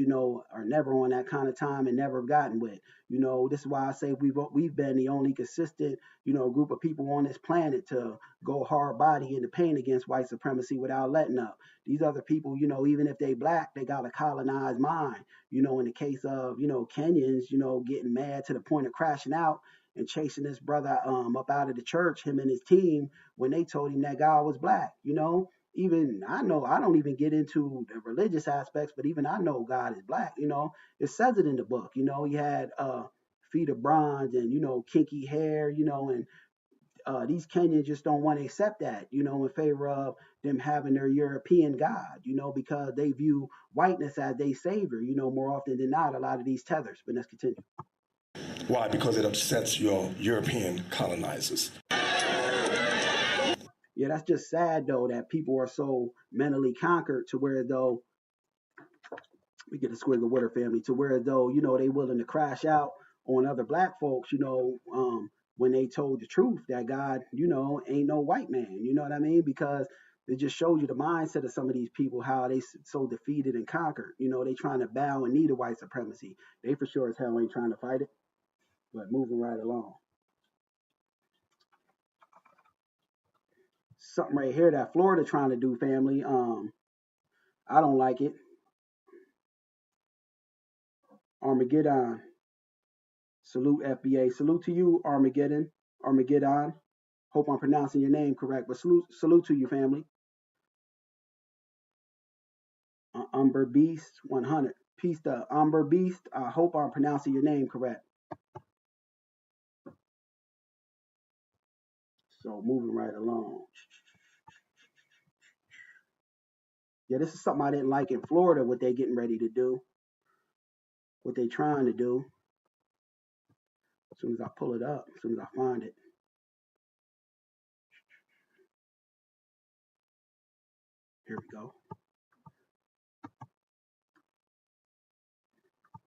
are never on that kind of time and never gotten with. This is why I say we've been the only consistent, group of people on this planet to go hard body in the paint against white supremacy without letting up. These other people, even if they black, they got a colonized mind. In the case of, Kenyans, getting mad to the point of crashing out and chasing this brother up out of the church, him and his team, when they told him that God was black. Even I know I don't even get into the religious aspects, but even I know God is black. It says it in the book. He had feet of bronze and kinky hair. And these Kenyans just don't want to accept that. In favor of them having their European God. Because they view whiteness as their savior. More often than not, a lot of these tethers. But let's continue. Why? Because it upsets your European colonizers. Yeah, that's just sad though that people are so mentally conquered to where though we get a squiggle water family to where though they willing to crash out on other black folks, when they told the truth that God, ain't no white man. You know what I mean? Because it just shows you the mindset of some of these people, how they so defeated and conquered. They trying to bow and knee to white supremacy. They for sure as hell ain't trying to fight it. But moving right along. something right here that Florida trying to do, family. I don't like it. Armageddon. Salute FBA. Salute to you, Armageddon. Hope I'm pronouncing your name correct, but salute to you, family. Umber Beast 100. Peace to Umber Beast. I hope I'm pronouncing your name correct. So moving right along. Yeah, this is something I didn't like in Florida, what they getting ready to do. What they trying to do. As soon as I pull it up, as soon as I find it. Here we go.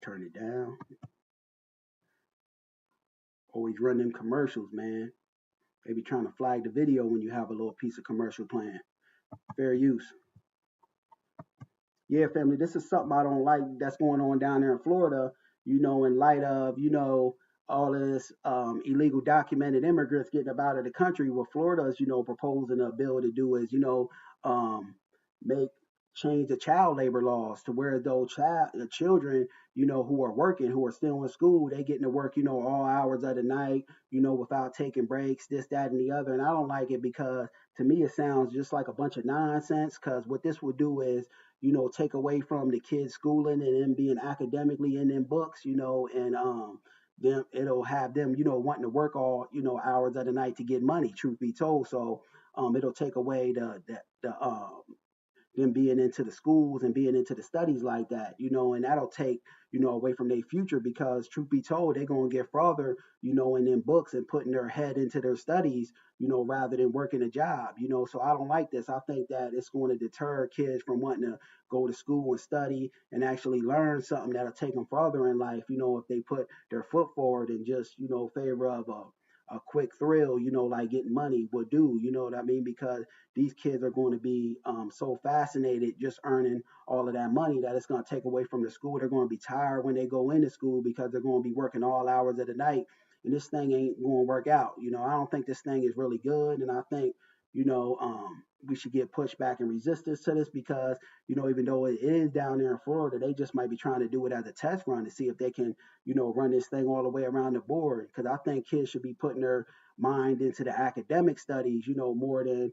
Turn it down. Always run them commercials, man. They be trying to flag the video when you have a little piece of commercial playing. Fair use. Yeah, family, this is something I don't like that's going on down there in Florida, in light of, all of this illegal documented immigrants getting up out of the country. What Florida is, proposing a bill to do is, change the child labor laws to where those children, who are working, who are still in school, they getting to work, all hours of the night, without taking breaks, this, that, and the other. And I don't like it because to me it sounds just like a bunch of nonsense, because what this would do is, take away from the kids schooling and them being academically in them books, and them it'll have them, wanting to work all, hours of the night to get money, truth be told. So it'll take away the them being into the schools and being into the studies like that, and that'll take, away from their future, because truth be told, they're going to get further, in them books and putting their head into their studies, rather than working a job, so I don't like this. I think that it's going to deter kids from wanting to go to school and study and actually learn something that'll take them further in life, if they put their foot forward and just, favor of a quick thrill, like getting money would do, you know what I mean? Because these kids are going to be so fascinated just earning all of that money that it's going to take away from the school. They're going to be tired when they go into school because they're going to be working all hours of the night, and this thing ain't going to work out. I don't think this thing is really good, and I think, we should get pushback and resistance to this because, even though it is down there in Florida, they just might be trying to do it as a test run to see if they can, run this thing all the way around the board. Because I think kids should be putting their mind into the academic studies, more than,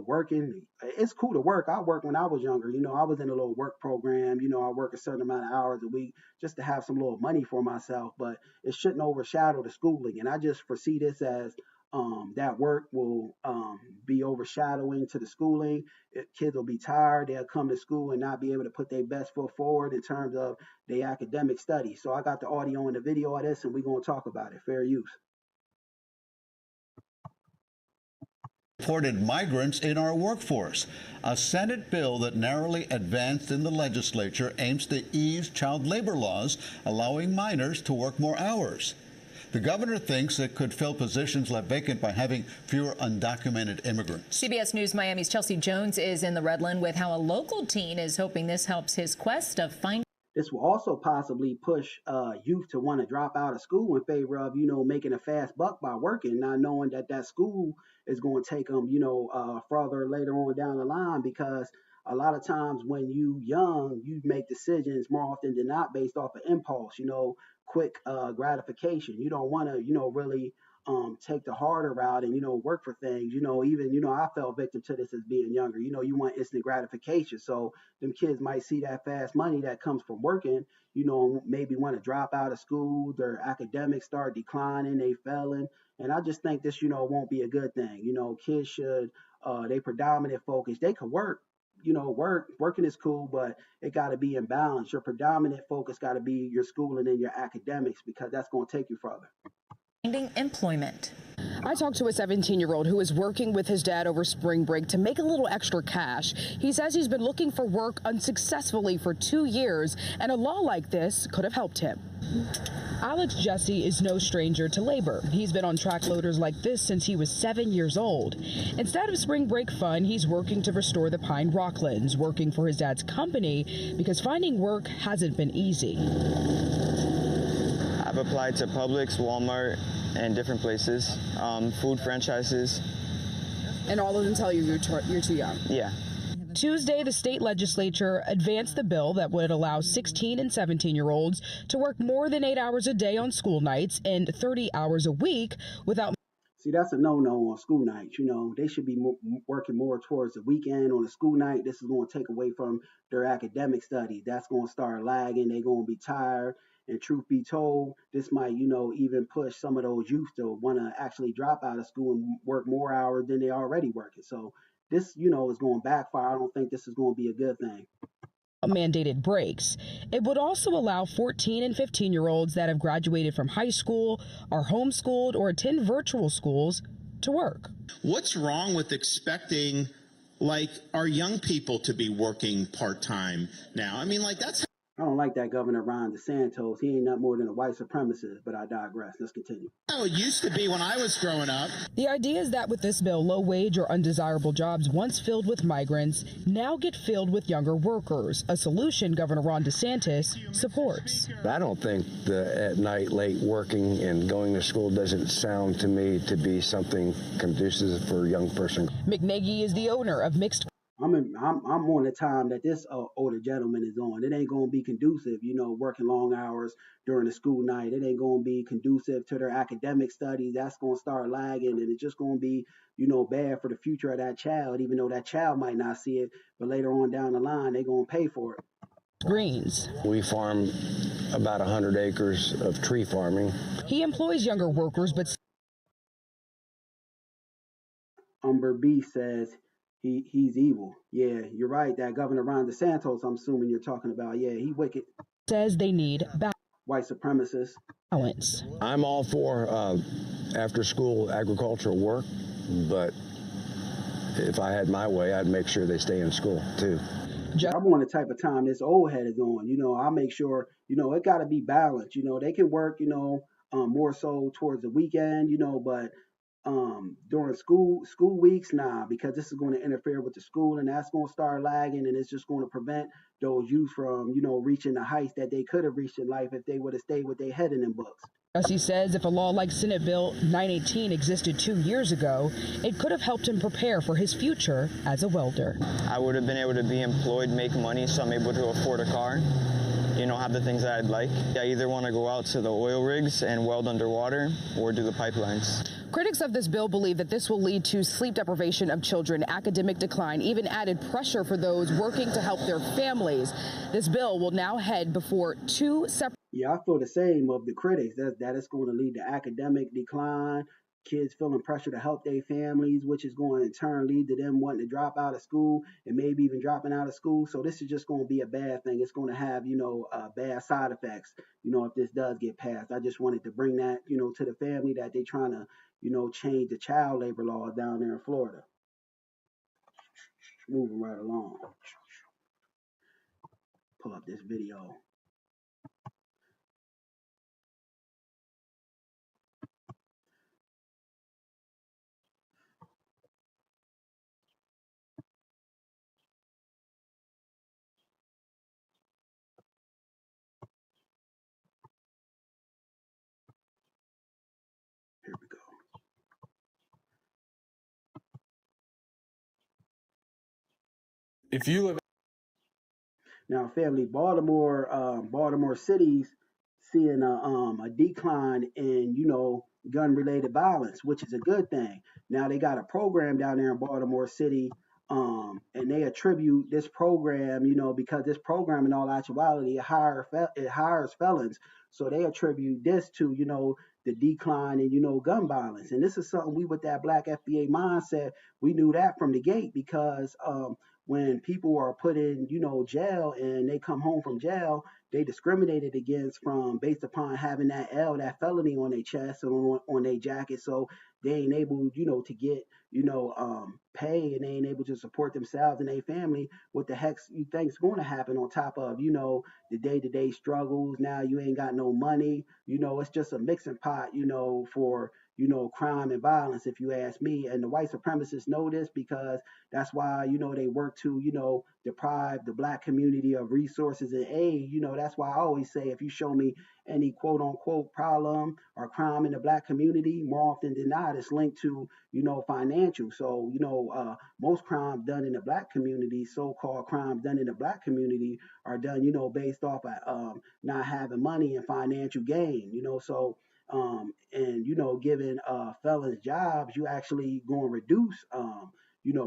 working. It's cool to work. I worked when I was younger. I was in a little work program. I work a certain amount of hours a week just to have some little money for myself. But it shouldn't overshadow the schooling. And I just foresee this as that work will be overshadowing to the schooling. Kids will be tired. They'll come to school and not be able to put their best foot forward in terms of their academic studies. So I got the audio and the video of this, and we're going to talk about it. Fair use. Imported migrants in our workforce. A Senate bill that narrowly advanced in the legislature aims to ease child labor laws, allowing minors to work more hours. The governor thinks it could fill positions left vacant by having fewer undocumented immigrants. CBS News Miami's Chelsea Jones is in the Redland with how a local teen is hoping this helps his quest of finding. This will also possibly push youth to want to drop out of school in favor of, making a fast buck by working, not knowing that school is going to take them, further later on down the line, because a lot of times when you young, you make decisions more often than not based off of impulse, quick gratification. You don't want to, really take the harder route and, work for things, even, I fell victim to this as being younger, you want instant gratification. So them kids might see that fast money that comes from working, maybe want to drop out of school, their academics start declining, they failing. And I just think this, won't be a good thing. Kids should, they predominant focus, they could work, working is cool, but it got to be in balance. Your predominant focus got to be your schooling and your academics, because that's going to take you further. Finding employment. I talked to a 17-year-old who is working with his dad over spring break to make a little extra cash. He says he's been looking for work unsuccessfully for 2 years, and a law like this could have helped him. Alex Jesse is no stranger to labor. He's been on track loaders like this since he was 7 years old. Instead of spring break fun, he's working to restore the Pine Rocklands, working for his dad's company because finding work hasn't been easy. I've applied to Publix, Walmart, and different places, food franchises. And all of them tell you you're too young? Yeah. Tuesday, the state legislature advanced the bill that would allow 16 and 17-year-olds to work more than 8 hours a day on school nights and 30 hours a week without. See, that's a no-no on school nights. They should be working more towards the weekend on a school night. This is going to take away from their academic studies. That's going to start lagging. They're going to be tired. And truth be told, this might, even push some of those youth to want to actually drop out of school and work more hours than they're already working. So this, is going to backfire. I don't think this is going to be a good thing. Mandated breaks. It would also allow 14 and 15-year-olds that have graduated from high school, are homeschooled, or attend virtual schools to work. What's wrong with expecting, our young people to be working part-time now? I mean, that's... I don't like that Governor Ron DeSantis. He ain't nothing more than a white supremacist, but I digress. Let's continue. Oh, it used to be when I was growing up. The idea is that with this bill, low-wage or undesirable jobs once filled with migrants now get filled with younger workers, a solution Governor Ron DeSantis supports. I don't think the at night late working and going to school doesn't sound to me to be something conducive for a young person. McNaghy is the owner of Mixed. I'm on the time that this older gentleman is on. It ain't going to be conducive, working long hours during the school night. It ain't going to be conducive to their academic studies. That's going to start lagging, and it's just going to be, bad for the future of that child, even though that child might not see it. But later on down the line, they're going to pay for it. Greens. We farm about 100 acres of tree farming. He employs younger workers, but Umber B says he's evil. Yeah, you're right. That Governor Ron DeSantis, I'm assuming you're talking about. Yeah, he wicked. Says they need white supremacists. Balance. I'm all for after-school agricultural work, but if I had my way, I'd make sure they stay in school too. I'm on the type of time this old head is on. I'll make sure, it got to be balanced. They can work, more so towards the weekend, but during school weeks, nah, because this is going to interfere with the school, and that's going to start lagging, and it's just going to prevent those youth from, reaching the heights that they could have reached in life if they would have stayed with their head in them books. He says if a law like Senate Bill 918 existed 2 years ago, it could have helped him prepare for his future as a welder. I would have been able to be employed, make money, so I'm able to afford a car. Have the things that I'd like. I either want to go out to the oil rigs and weld underwater or do the pipelines. Critics of this bill believe that this will lead to sleep deprivation of children, academic decline, even added pressure for those working to help their families. This bill will now head before two separate. Yeah, I feel the same of the critics, that it's going to lead to academic decline, kids feeling pressure to help their families, which is going to in turn lead to them wanting to drop out of school and maybe even dropping out of school. So this is just going to be a bad thing. It's going to have, bad side effects, if this does get passed. I just wanted to bring that, to the family that they're trying to, change the child labor laws down there in Florida. Moving right along. Pull up this video. Here we go. If you live now, family, Baltimore city's seeing a decline in, gun-related violence, which is a good thing. Now they got a program down there in Baltimore City, and they attribute this program, because this program in all actuality it hires felons, so they attribute this to, the decline in, gun violence. And this is something we, with that Black FBA mindset, we knew that from the gate, because when people are put in, jail and they come home from jail, they discriminated against based upon having that felony on their chest and on their jacket. So they ain't able, to get, pay, and they ain't able to support themselves and their family. What the heck you think's going to happen on top of, the day-to-day struggles? Now you ain't got no money. It's just a mixing pot, for, crime and violence, if you ask me. And the white supremacists know this, because that's why, they work to, deprive the Black community of resources and aid. That's why I always say, if you show me any quote unquote problem or crime in the black community, more often than not, it's linked to, financial. So, most crimes done in the black community, so-called crimes done in the black community, are done, based off of not having money and financial gain, so and giving felons jobs, you actually going to reduce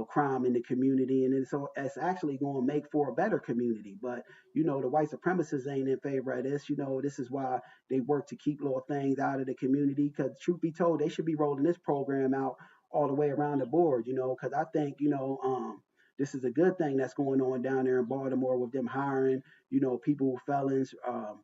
crime in the community, and it's actually going to make for a better community. But the white supremacists ain't in favor of this. This is why they work to keep little things out of the community, because truth be told, they should be rolling this program out all the way around the board, because I think this is a good thing that's going on down there in Baltimore with them hiring people, felons,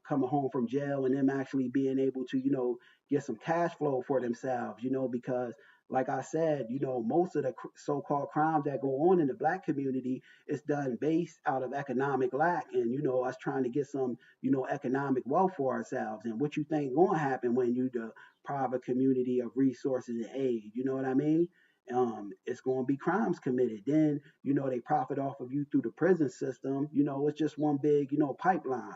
coming home from jail, and them actually being able to get some cash flow for themselves, because like I said, most of the so-called crimes that go on in the black community is done based out of economic lack, and us trying to get some economic wealth for ourselves. And what you think going to happen when you deprive a community of resources and aid? You know what I mean? It's going to be crimes committed. Then they profit off of you through the prison system. It's just one big pipeline.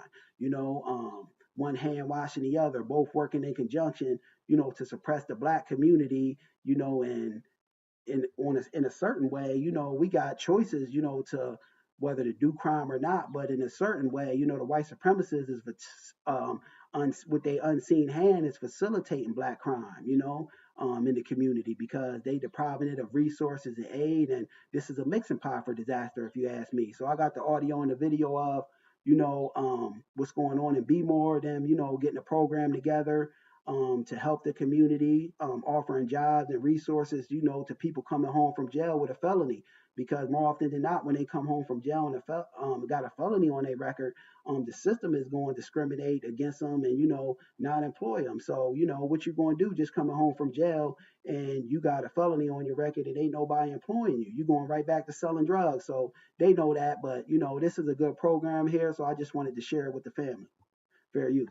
One hand washing the other, both working in conjunction, to suppress the black community, and in a certain way, we got choices, to whether to do crime or not. But in a certain way, the white supremacists is with their unseen hand is facilitating black crime, in the community, because they depriving it of resources and aid, and this is a mixing pot for disaster, if you ask me. So I got the audio and the video of what's going on in B-More, them, getting a program together to help the community, offering jobs and resources, to people coming home from jail with a felony. Because more often than not, when they come home from jail and got a felony on their record, the system is going to discriminate against them and, not employ them. So, what you going to do just coming home from jail and you got a felony on your record and ain't nobody employing you. You're going right back to selling drugs. So they know that. But, this is a good program here. So I just wanted to share it with the family. Fair use.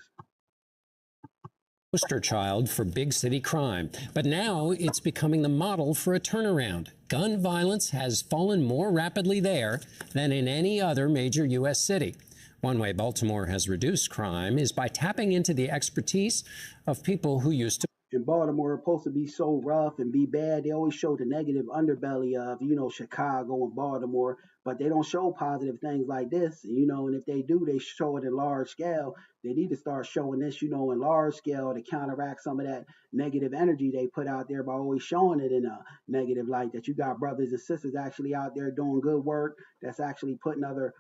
Poster child for big city crime, but now it's becoming the model for a turnaround. Gun violence has fallen more rapidly there than in any other major U.S. city. One way Baltimore has reduced crime is by tapping into the expertise of people who used to. In Baltimore, it's supposed to be so rough and be bad. They always show the negative underbelly of, Chicago and Baltimore, but they don't show positive things like this. And if they do, they show it in large scale. They need to start showing this, in large scale to counteract some of that negative energy they put out there by always showing it in a negative light, that you got brothers and sisters actually out there doing good work, that's actually putting other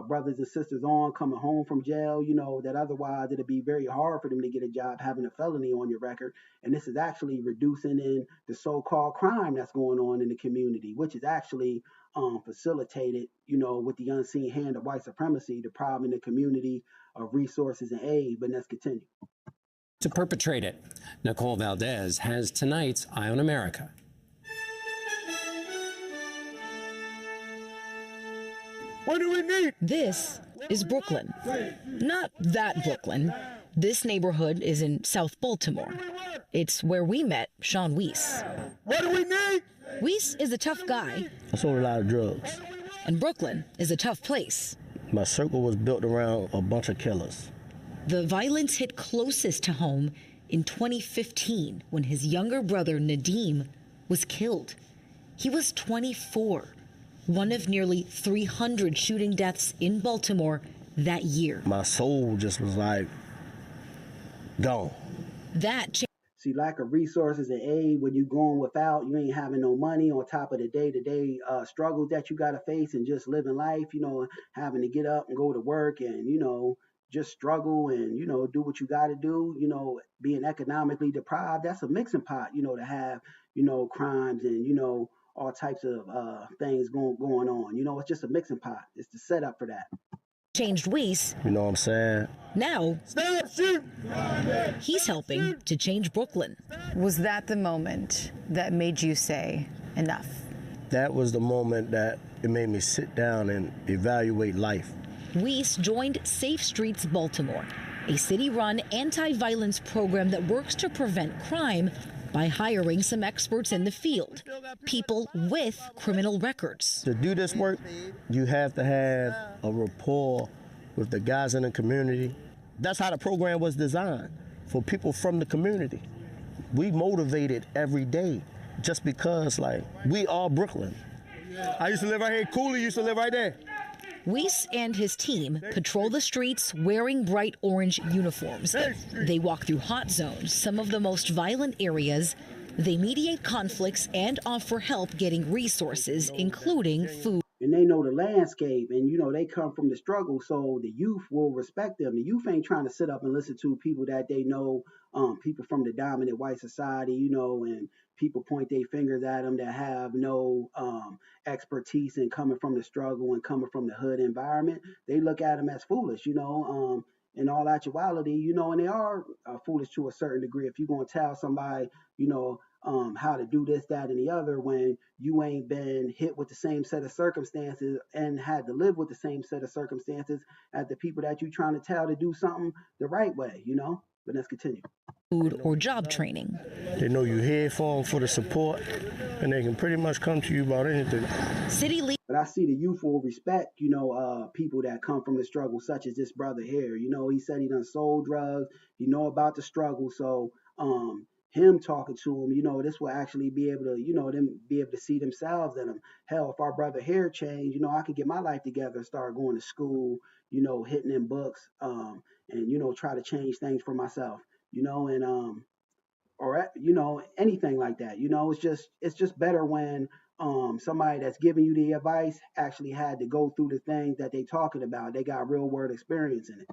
brothers and sisters on, coming home from jail, that otherwise it'd be very hard for them to get a job having a felony on your record. And this is actually reducing in the so-called crime that's going on in the community, which is actually facilitated, with the unseen hand of white supremacy, depriving the community of resources and aid. But let's continue. To perpetrate it. Nicole Valdez has tonight's Eye on America. What do we need? This is Brooklyn. Not that Brooklyn. This neighborhood is in South Baltimore. It's where we met Sean Weiss. What do we need? Weiss is a tough guy. I sold a lot of drugs. And Brooklyn is a tough place. My circle was built around a bunch of killers. The violence hit closest to home in 2015 when his younger brother Nadim was killed. He was 24, one of nearly 300 shooting deaths in Baltimore that year. My soul just was like, gone. See, lack of resources and aid, when you going without, you ain't having no money on top of the day-to-day struggles that you got to face and just living life, having to get up and go to work and, just struggle and, do what you got to do, being economically deprived. That's a mixing pot, to have, crimes and, all types of things going on. It's just a mixing pot. It's the setup for that. Changed Weiss. You know what I'm saying? Now, he's helping to change Brooklyn. Was that the moment that made you say, enough? That was the moment that it made me sit down and evaluate life. Weiss joined Safe Streets Baltimore, a city-run anti-violence program that works to prevent crime by hiring some experts in the field, people with criminal records. To do this work, you have to have a rapport with the guys in the community That's how the program was designed, for people from the community. We motivated every day just because, like, we are Brooklyn. I used to live right here. Cooley used to live right there. Weiss and his team patrol the streets wearing bright orange uniforms. They walk through hot zones, some of the most violent areas. They mediate conflicts and offer help getting resources, including food. And they know the landscape, and they come from the struggle, so the youth will respect them. The youth ain't trying to sit up and listen to people that they know, people from the dominant white society, and people point their fingers at them that have no expertise in coming from the struggle and coming from the hood environment. They look at them as foolish, in all actuality, and they are foolish to a certain degree. If you're going to tell somebody, how to do this, that, and the other, when you ain't been hit with the same set of circumstances and had to live with the same set of circumstances as the people that you're trying to tell to do something the right way, But let's continue. Food or job training. They know you're here for them, for the support, and they can pretty much come to you about anything. But I see the youth will respect, people that come from the struggle, such as this brother here. He said he done sold drugs. He know about the struggle. So him talking to him, this will actually be able to, them be able to see themselves in him. Hell, if our brother here changed, I could get my life together and start going to school, hitting in books, and, try to change things for myself, and or anything like that. It's just better when somebody that's giving you the advice actually had to go through the things that they talking about. They got real world experience in it.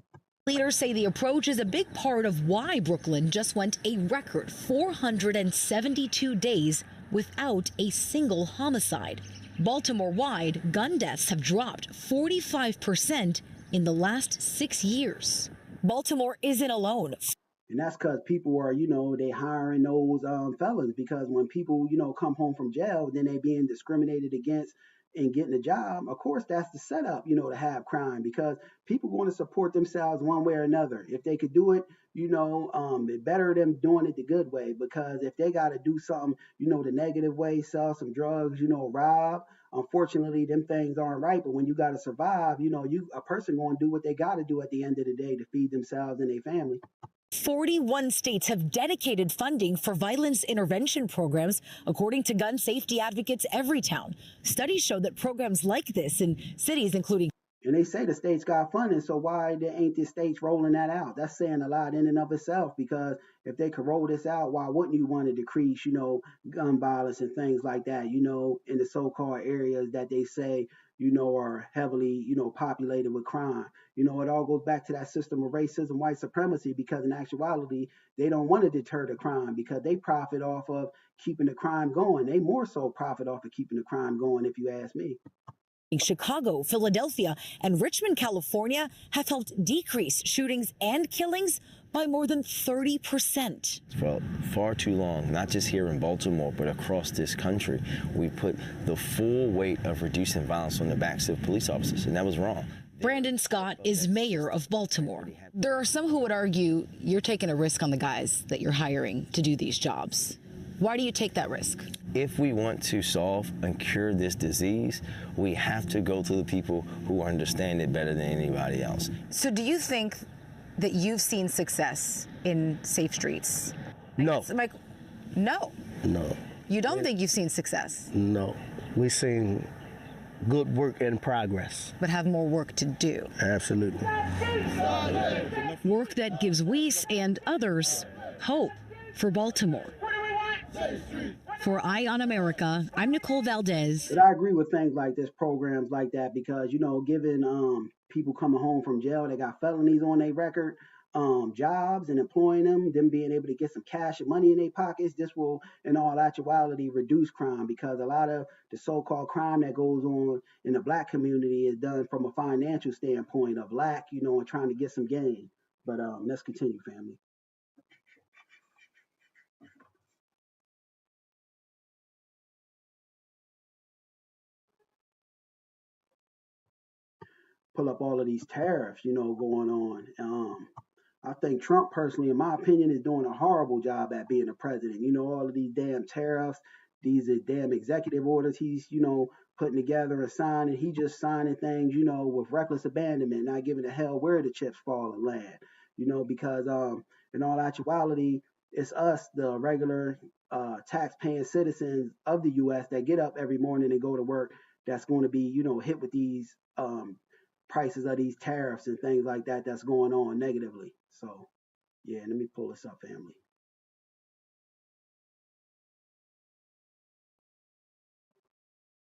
Leaders say the approach is a big part of why Brooklyn just went a record 472 days without a single homicide. Baltimore-wide, gun deaths have dropped 45% in the last 6 years. Baltimore isn't alone. And that's because people are, they hiring those felons, because when people, come home from jail, then they being discriminated against and getting a job. Of course, that's the setup, to have crime, because people want to support themselves one way or another. If they could do it, it better them doing it the good way, because if they got to do something, the negative way, sell some drugs, rob, unfortunately, them things aren't right. But when you got to survive, a person going to do what they got to do at the end of the day to feed themselves and their family. 41 states have dedicated funding for violence intervention programs, according to gun safety advocates Everytown. Studies show that programs like this in cities including. And they say the states got funding, so why ain't the states rolling that out? That's saying a lot in and of itself, because if they could roll this out, why wouldn't you want to decrease, gun violence and things like that, in the so-called areas that they say, are heavily, populated with crime. It all goes back to that system of racism, white supremacy, because in actuality, they don't want to deter the crime because they profit off of keeping the crime going. They more so profit off of keeping the crime going, if you ask me. Chicago, Philadelphia, and Richmond, California have helped decrease shootings and killings by more than 30%. For far too long, not just here in Baltimore, but across this country, we put the full weight of reducing violence on the backs of police officers, and that was wrong. Brandon Scott is mayor of Baltimore. There are some who would argue you're taking a risk on the guys that you're hiring to do these jobs. Why do you take that risk? If we want to solve and cure this disease, we have to go to the people who understand it better than anybody else. So do you think that you've seen success in safe streets? No. No. No. You don't think you've seen success? No. We've seen good work in progress. But have more work to do. Absolutely. Work that gives Weiss and others hope for Baltimore. For Eye on America, I'm Nicole Valdez. But I agree with things like this, programs like that, because, giving people coming home from jail, they got felonies on their record, jobs and employing them being able to get some cash and money in their pockets, this will, in all actuality, reduce crime, because a lot of the so-called crime that goes on in the Black community is done from a financial standpoint of lack, and trying to get some gain. But let's continue, family. Pull up all of these tariffs, going on. I think Trump, personally, in my opinion, is doing a horrible job at being a president. All of these damn tariffs, these damn executive orders he's, putting together and signing. He just signing things, with reckless abandonment, not giving a hell where the chips fall and land. because in all actuality, it's us, the regular tax-paying citizens of the U.S. that get up every morning and go to work that's going to be, hit with these prices of these tariffs and things like that that's going on negatively. So, yeah, let me pull this up, family.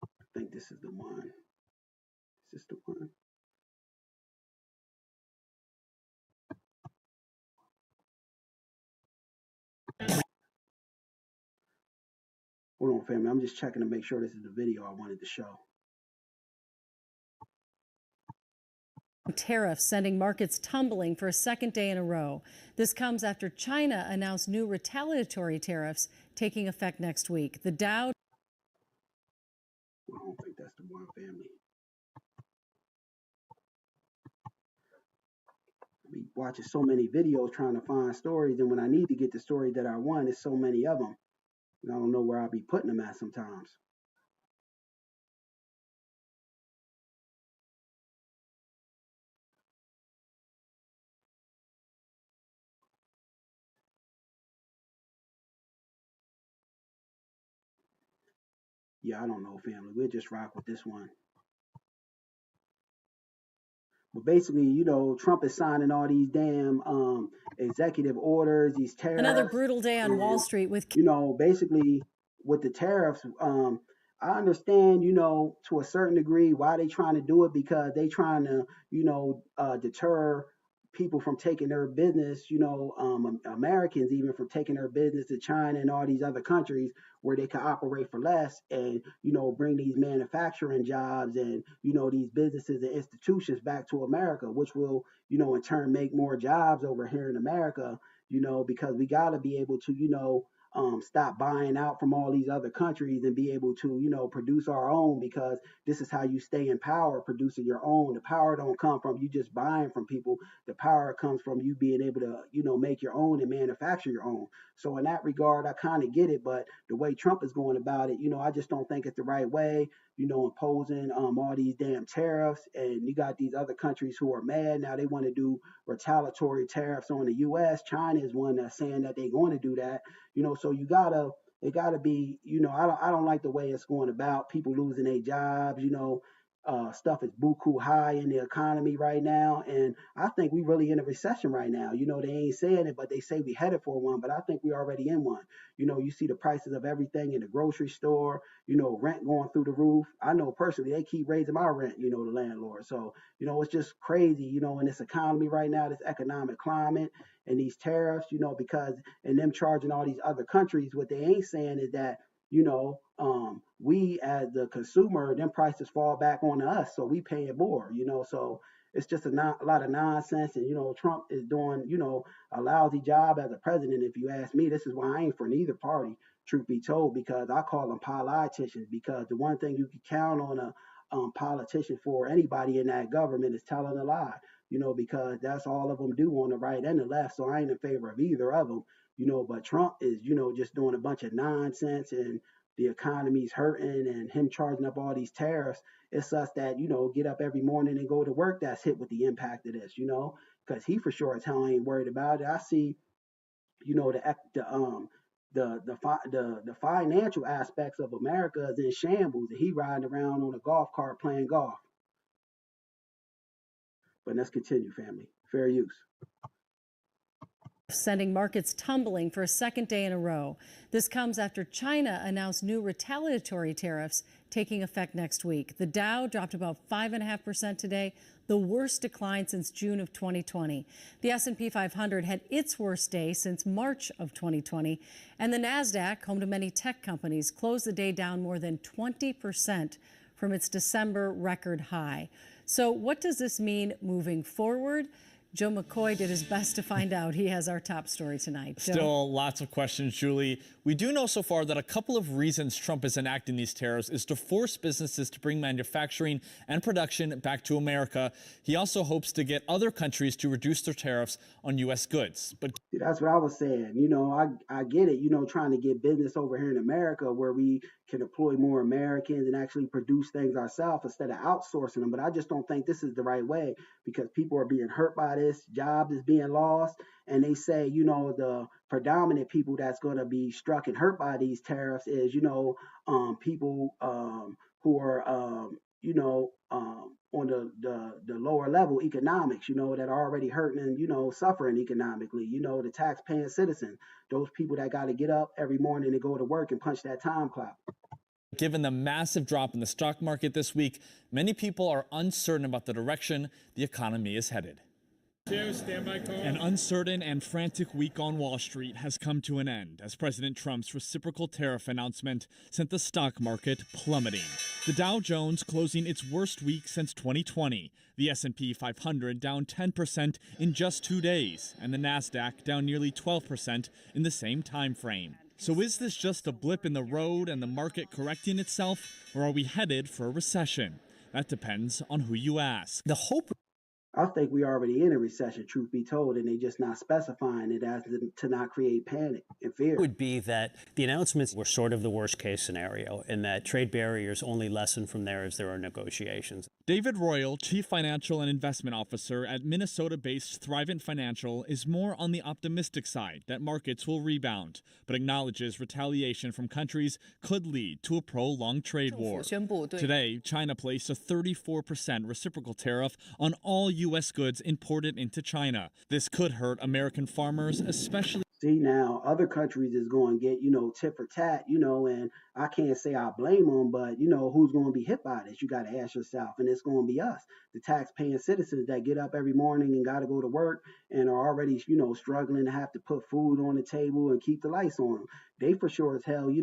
I think this is the one. Is this the one? Hold on, family. I'm just checking to make sure this is the video I wanted to show. Tariffs sending markets tumbling for a second day in a row. This comes after China announced new retaliatory tariffs taking effect next week. The Dow. I don't think that's the one, family. I be watching so many videos trying to find stories, and when I need to get the story that I want, there's so many of them. And I don't know where I'll be putting them at sometimes. Yeah, I don't know, family. We'll just rock with this one. But basically, Trump is signing all these damn executive orders, these tariffs. Another brutal day on Wall Street with. Basically with the tariffs, I understand, to a certain degree why they trying to do it, because they trying to, deter people from taking their business, Americans even from taking their business to China and all these other countries where they can operate for less and, bring these manufacturing jobs and, these businesses and institutions back to America, which will, in turn make more jobs over here in America, because we got to be able to, stop buying out from all these other countries and be able to, produce our own, because this is how you stay in power, producing your own. The power don't come from you just buying from people. The power comes from you being able to, make your own and manufacture your own. So in that regard, I kind of get it, but the way Trump is going about it, I just don't think it's the right way, imposing all these damn tariffs. And you got these other countries who are mad now. They want to do retaliatory tariffs on the U.S. China is one that's saying that they're going to do that. So it gotta be, I don't like the way it's going about, people losing their jobs, stuff is buku high in the economy right now. And I think we really in a recession right now. They ain't saying it, but they say we headed for one, but I think we already in one. You see the prices of everything in the grocery store, rent going through the roof. I know personally, they keep raising my rent, the landlord. So, it's just crazy, in this economy right now, this economic climate and these tariffs, because, and them charging all these other countries, what they ain't saying is that, we as the consumer, them prices fall back on us, so we paying more, so it's just a lot of nonsense. And, Trump is doing, a lousy job as a president. If you ask me, this is why I ain't for neither party, truth be told, because I call them politicians, because the one thing you can count on a politician for anybody in that government is telling a lie, because that's all of them do on the right and the left. So I ain't in favor of either of them, but Trump is, just doing a bunch of nonsense, and the economy's hurting, and him charging up all these tariffs. It's us that, get up every morning and go to work that's hit with the impact of this, because he for sure as hell ain't worried about it. I see, the financial aspects of America is in shambles, and he riding around on a golf cart playing golf. But let's continue, family. Fair use. Sending markets tumbling for a second day in a row. This comes after China announced new retaliatory tariffs taking effect next week. The Dow dropped about 5.5% today, the worst decline since June of 2020. The S&P 500 had its worst day since March of 2020. And the NASDAQ, home to many tech companies, closed the day down more than 20% from its December record high. So what does this mean moving forward? Joe McCoy did his best to find out. He has our top story tonight. Joe? Still lots of questions, Julie. We do know so far that a couple of reasons Trump is enacting these tariffs is to force businesses to bring manufacturing and production back to America. He also hopes to get other countries to reduce their tariffs on U.S. goods. But that's what I was saying. I get it, trying to get business over here in America where we can employ more Americans and actually produce things ourselves instead of outsourcing them. But I just don't think this is the right way, because people are being hurt by this. this, jobs is being lost, and they say, the predominant people that's going to be struck and hurt by these tariffs is, people who are, on the lower level economics, that are already hurting and, suffering economically, the tax-paying citizens, those people that got to get up every morning and go to work and punch that time clock. Given the massive drop in the stock market this week, many people are uncertain about the direction the economy is headed. An uncertain and frantic week on Wall Street has come to an end as President Trump's reciprocal tariff announcement sent the stock market plummeting. The Dow Jones closing its worst week since 2020, the S&P 500 down 10% in just 2 days, and the Nasdaq down nearly 12% in the same time frame. So is this just a blip in the road and the market correcting itself, or are we headed for a recession? That depends on who you ask. The hope I think we already in a recession, truth be told, and they just not specifying it as to not create panic and fear. Would be that the announcements were sort of the worst case scenario, and that trade barriers only lessen from there as there are negotiations. David Royal, Chief Financial and Investment Officer at Minnesota-based Thrivent Financial, is more on the optimistic side that markets will rebound, but acknowledges retaliation from countries could lead to a prolonged trade war. Today, China placed a 34% reciprocal tariff on all U.S. goods imported into China. This could hurt American farmers, especially. See, now other countries is going to get, tit for tat, and I can't say I blame them, but, who's going to be hit by this? You got to ask yourself, and it's going to be us, the tax-paying citizens that get up every morning and got to go to work and are already, struggling to have to put food on the table and keep the lights on. They for sure as hell,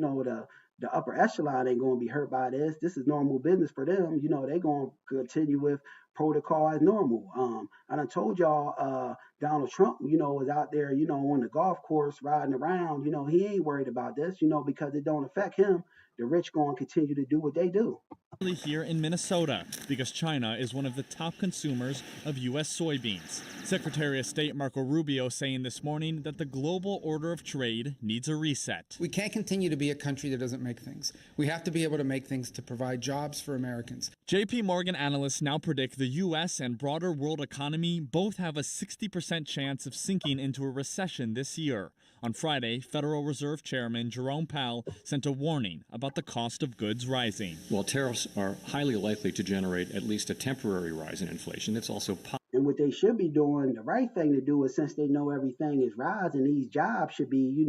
the upper echelon ain't going to be hurt by this. This is normal business for them. They're going to continue with protocol as normal. I done told y'all, Donald Trump, is out there, on the golf course riding around. He ain't worried about this, because it don't affect him. The rich going to continue to do what they do. Here in Minnesota, because China is one of the top consumers of U.S. soybeans. Secretary of State Marco Rubio saying this morning that the global order of trade needs a reset. We can't continue to be a country that doesn't make things. We have to be able to make things to provide jobs for Americans. J.P. Morgan analysts now predict the U.S. and broader world economy both have a 60% chance of sinking into a recession this year. On Friday, Federal Reserve Chairman Jerome Powell sent a warning about the cost of goods rising. While tariffs are highly likely to generate at least a temporary rise in inflation, it's also and what they should be doing, the right thing to do is, since they know everything is rising, these jobs should be,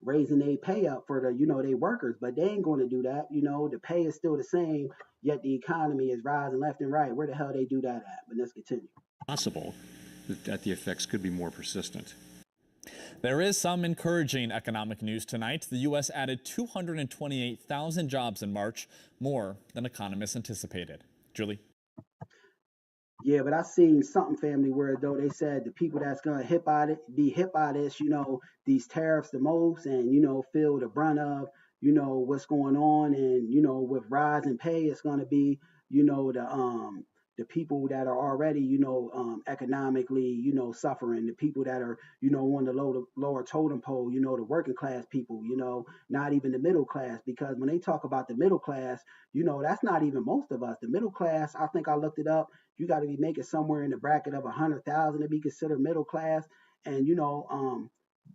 raising their pay up for the, their workers. But they ain't going to do that. The pay is still the same, yet the economy is rising left and right. Where the hell they do that at? But let's continue. Possible that the effects could be more persistent. There is some encouraging economic news tonight. The U.S. added 228,000 jobs in March, more than economists anticipated. Julie? Yeah, but I seen something, family, where though they said the people that's going to be hit by this, these tariffs the most and, feel the brunt of, what's going on. And, with rise in pay, it's going to be, the people that are already, economically, suffering, the people that are, on the lower totem pole, the working class people, not even the middle class, because when they talk about the middle class, that's not even most of us. The middle class, I think I looked it up, you got to be making somewhere in the bracket of 100,000 to be considered middle class. And,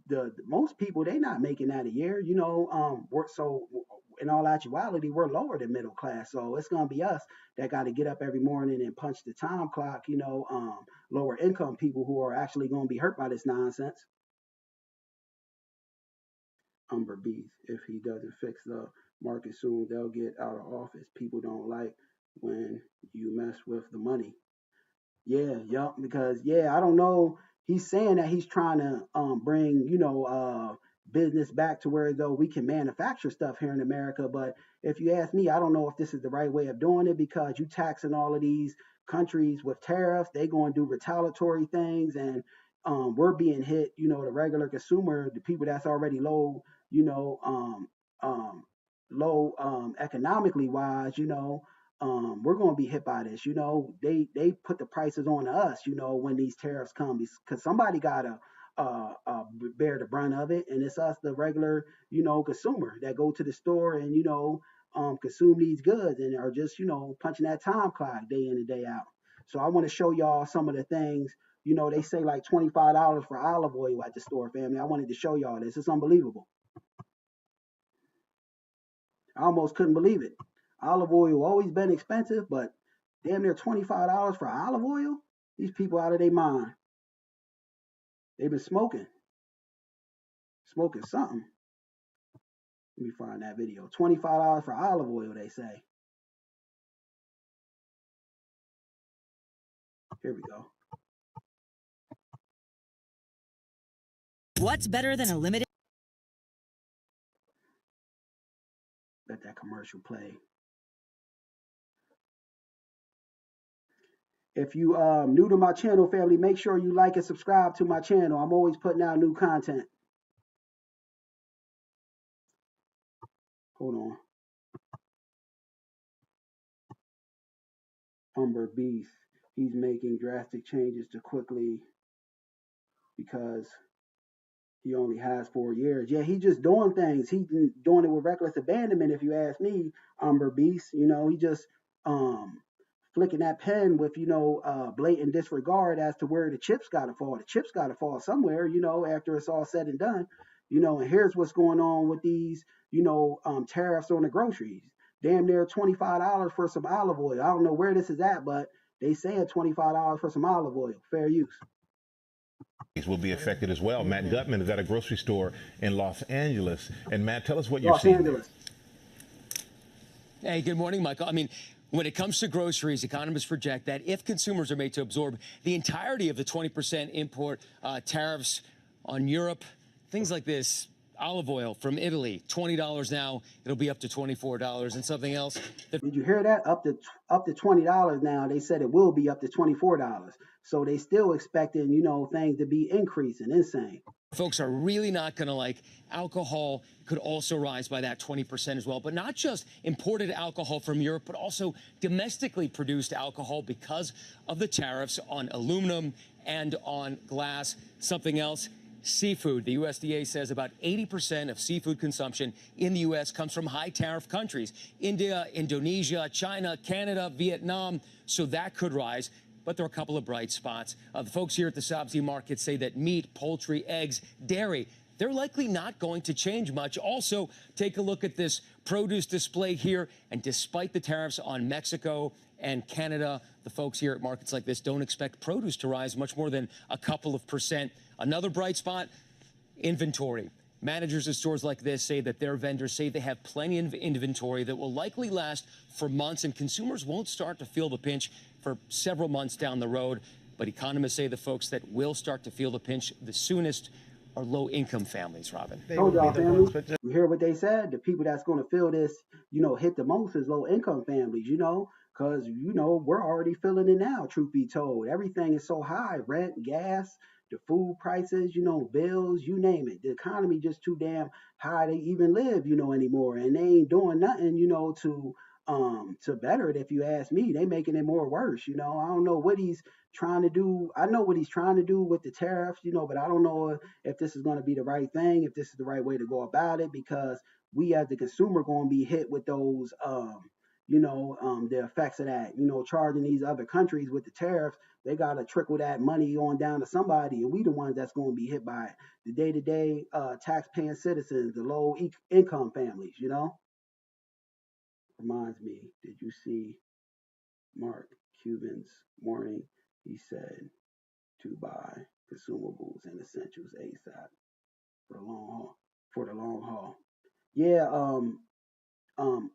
the most people, they not making that a year, so in all actuality, we're lower than middle class. So it's going to be us that got to get up every morning and punch the time clock, lower income people who are actually going to be hurt by this nonsense. Umber Beef, if he doesn't fix the market soon, they'll get out of office. People don't like when you mess with the money. Yeah, because, I don't know. He's saying that he's trying to bring, business back to where though we can manufacture stuff here in America. But if you ask me, I don't know if this is the right way of doing it, because you taxing all of these countries with tariffs, they going to do retaliatory things, and we're being hit, the regular consumer, the people that's already low, economically wise, we're going to be hit by this. They put the prices on us, when these tariffs come, because somebody got to bear the brunt of it, and it's us, the regular, consumer that go to the store and, consume these goods and are just, punching that time clock day in and day out. So I want to show y'all some of the things You know, they say like $25 for olive oil at the store, family. I wanted to show y'all this. It's unbelievable. I almost couldn't believe it. Olive oil always been expensive, but damn near $25 for olive oil? These people out of their mind. They've been smoking something. Let me find that video. $25 for olive oil, they say. Here we go. What's better than a limited? Let that commercial play. If you new to my channel, family, make sure you like and subscribe to my channel. I'm always putting out new content. Hold on. Umber Beast. He's making drastic changes to quickly because he only has 4 years. Yeah, he's just doing things. He's doing it with reckless abandonment, if you ask me, Umber Beast. You know, he just flicking that pen with, blatant disregard as to where the chips got to fall. The chips got to fall somewhere, after it's all said and done. And here's what's going on with these, tariffs on the groceries. Damn near $25 for some olive oil. I don't know where this is at, but they said $25 for some olive oil. Fair use. Will be affected as well. Matt Gutman is at a grocery store in Los Angeles. And Matt, tell us what you're seeing there. Hey, good morning, Michael. I mean, when it comes to groceries, economists project that if consumers are made to absorb the entirety of the 20% import tariffs on Europe, things like this, olive oil from Italy, $20 now, it'll be up to $24, and something else. Did you hear that? Up to $20 now. They said it will be up to $24. So they still expecting, things to be increasing. Insane. Folks are really not going to like. Alcohol could also rise by that 20% as well, but not just imported alcohol from Europe, but also domestically produced alcohol because of the tariffs on aluminum and on glass. Something else, seafood. The USDA says about 80% of seafood consumption in the U.S. comes from high tariff countries. India, Indonesia, China, Canada, Vietnam. So that could rise. But there are a couple of bright spots. The folks here at the Sabzi market say that meat, poultry, eggs, dairy, they're likely not going to change much. Also, take a look at this produce display here. And despite the tariffs on Mexico and Canada, the folks here at markets like this don't expect produce to rise much more than a couple of percent. Another bright spot, inventory. Managers of stores like this say that their vendors say they have plenty of inventory that will likely last for months, and consumers won't start to feel the pinch for several months down the road. But economists say the folks that will start to feel the pinch the soonest are low-income families, Robin. Told y'all, family. You hear what they said? The people that's going to feel this, hit the most is low-income families, because, we're already feeling it now, truth be told. Everything is so high, rent, gas, the food prices, bills, you name it. The economy just too damn high to even live, anymore. And they ain't doing nothing, to better it. If you ask me, they making it more worse. I don't know what he's trying to do. I know what he's trying to do with the tariffs, but I don't know if this is going to be the right thing, if this is the right way to go about it, because we as the consumer going to be hit with those, the effects of that, charging these other countries with the tariffs. They got to trickle that money on down to somebody, and we the ones that's going to be hit by it. The day-to-day tax-paying citizens, the low-income families, Reminds me, did you see Mark Cuban's morning? He said to buy consumables and essentials ASAP for the long haul. Yeah,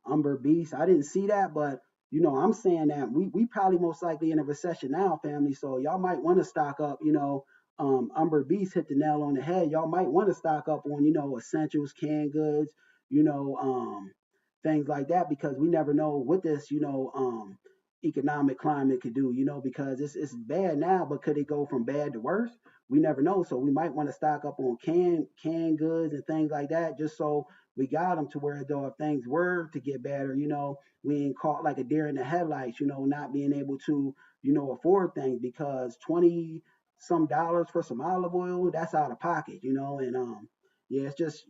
Umber Beast. I didn't see that, but I'm saying that we probably most likely in a recession now, family. So y'all might want to stock up. Umber Beast hit the nail on the head. Y'all might want to stock up on essentials, canned goods, things like that, because we never know what this economic climate could do. Because it's bad now, but could it go from bad to worse? We never know. So we might want to stock up on canned goods and things like that, just so we got them to where, though, if things were to get better, we ain't caught like a deer in the headlights, not being able to, afford things, because $20-some for some olive oil, that's out of pocket, and yeah, it's just,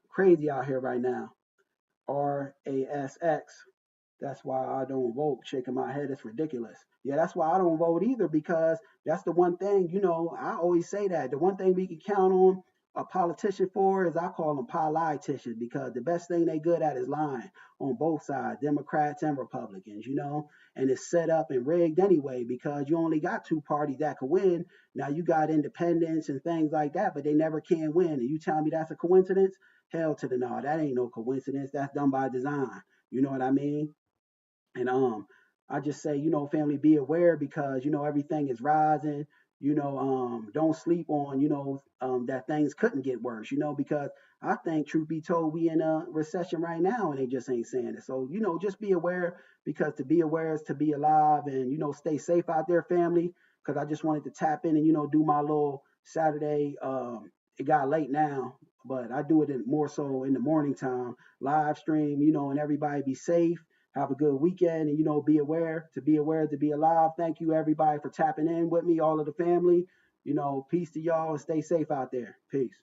crazy out here right now. RASX, That's why I don't vote. Shaking my head, it's ridiculous. Yeah, that's why I don't vote either, because that's the one thing, I always say that. The one thing we can count on a politician for is, I call them politicians, because the best thing they good at is lying on both sides, Democrats and Republicans. And it's set up and rigged anyway, because you only got two parties that can win. Now you got independents and things like that, but they never can win. And you tell me that's a coincidence? Hell to the no, that ain't no coincidence. That's done by design. You know what I mean? And I just say, family, be aware, because everything is rising. Don't sleep on, that things couldn't get worse. Because I think, truth be told, we in a recession right now, and they just ain't saying it. So just be aware, because to be aware is to be alive, and stay safe out there, family. Because I just wanted to tap in and do my little Saturday. It got late now, but I do it more so in the morning time, live stream. And everybody be safe. Have a good weekend, and be aware, to be alive. Thank you, everybody, for tapping in with me, all of the family. Peace to y'all, and stay safe out there. Peace.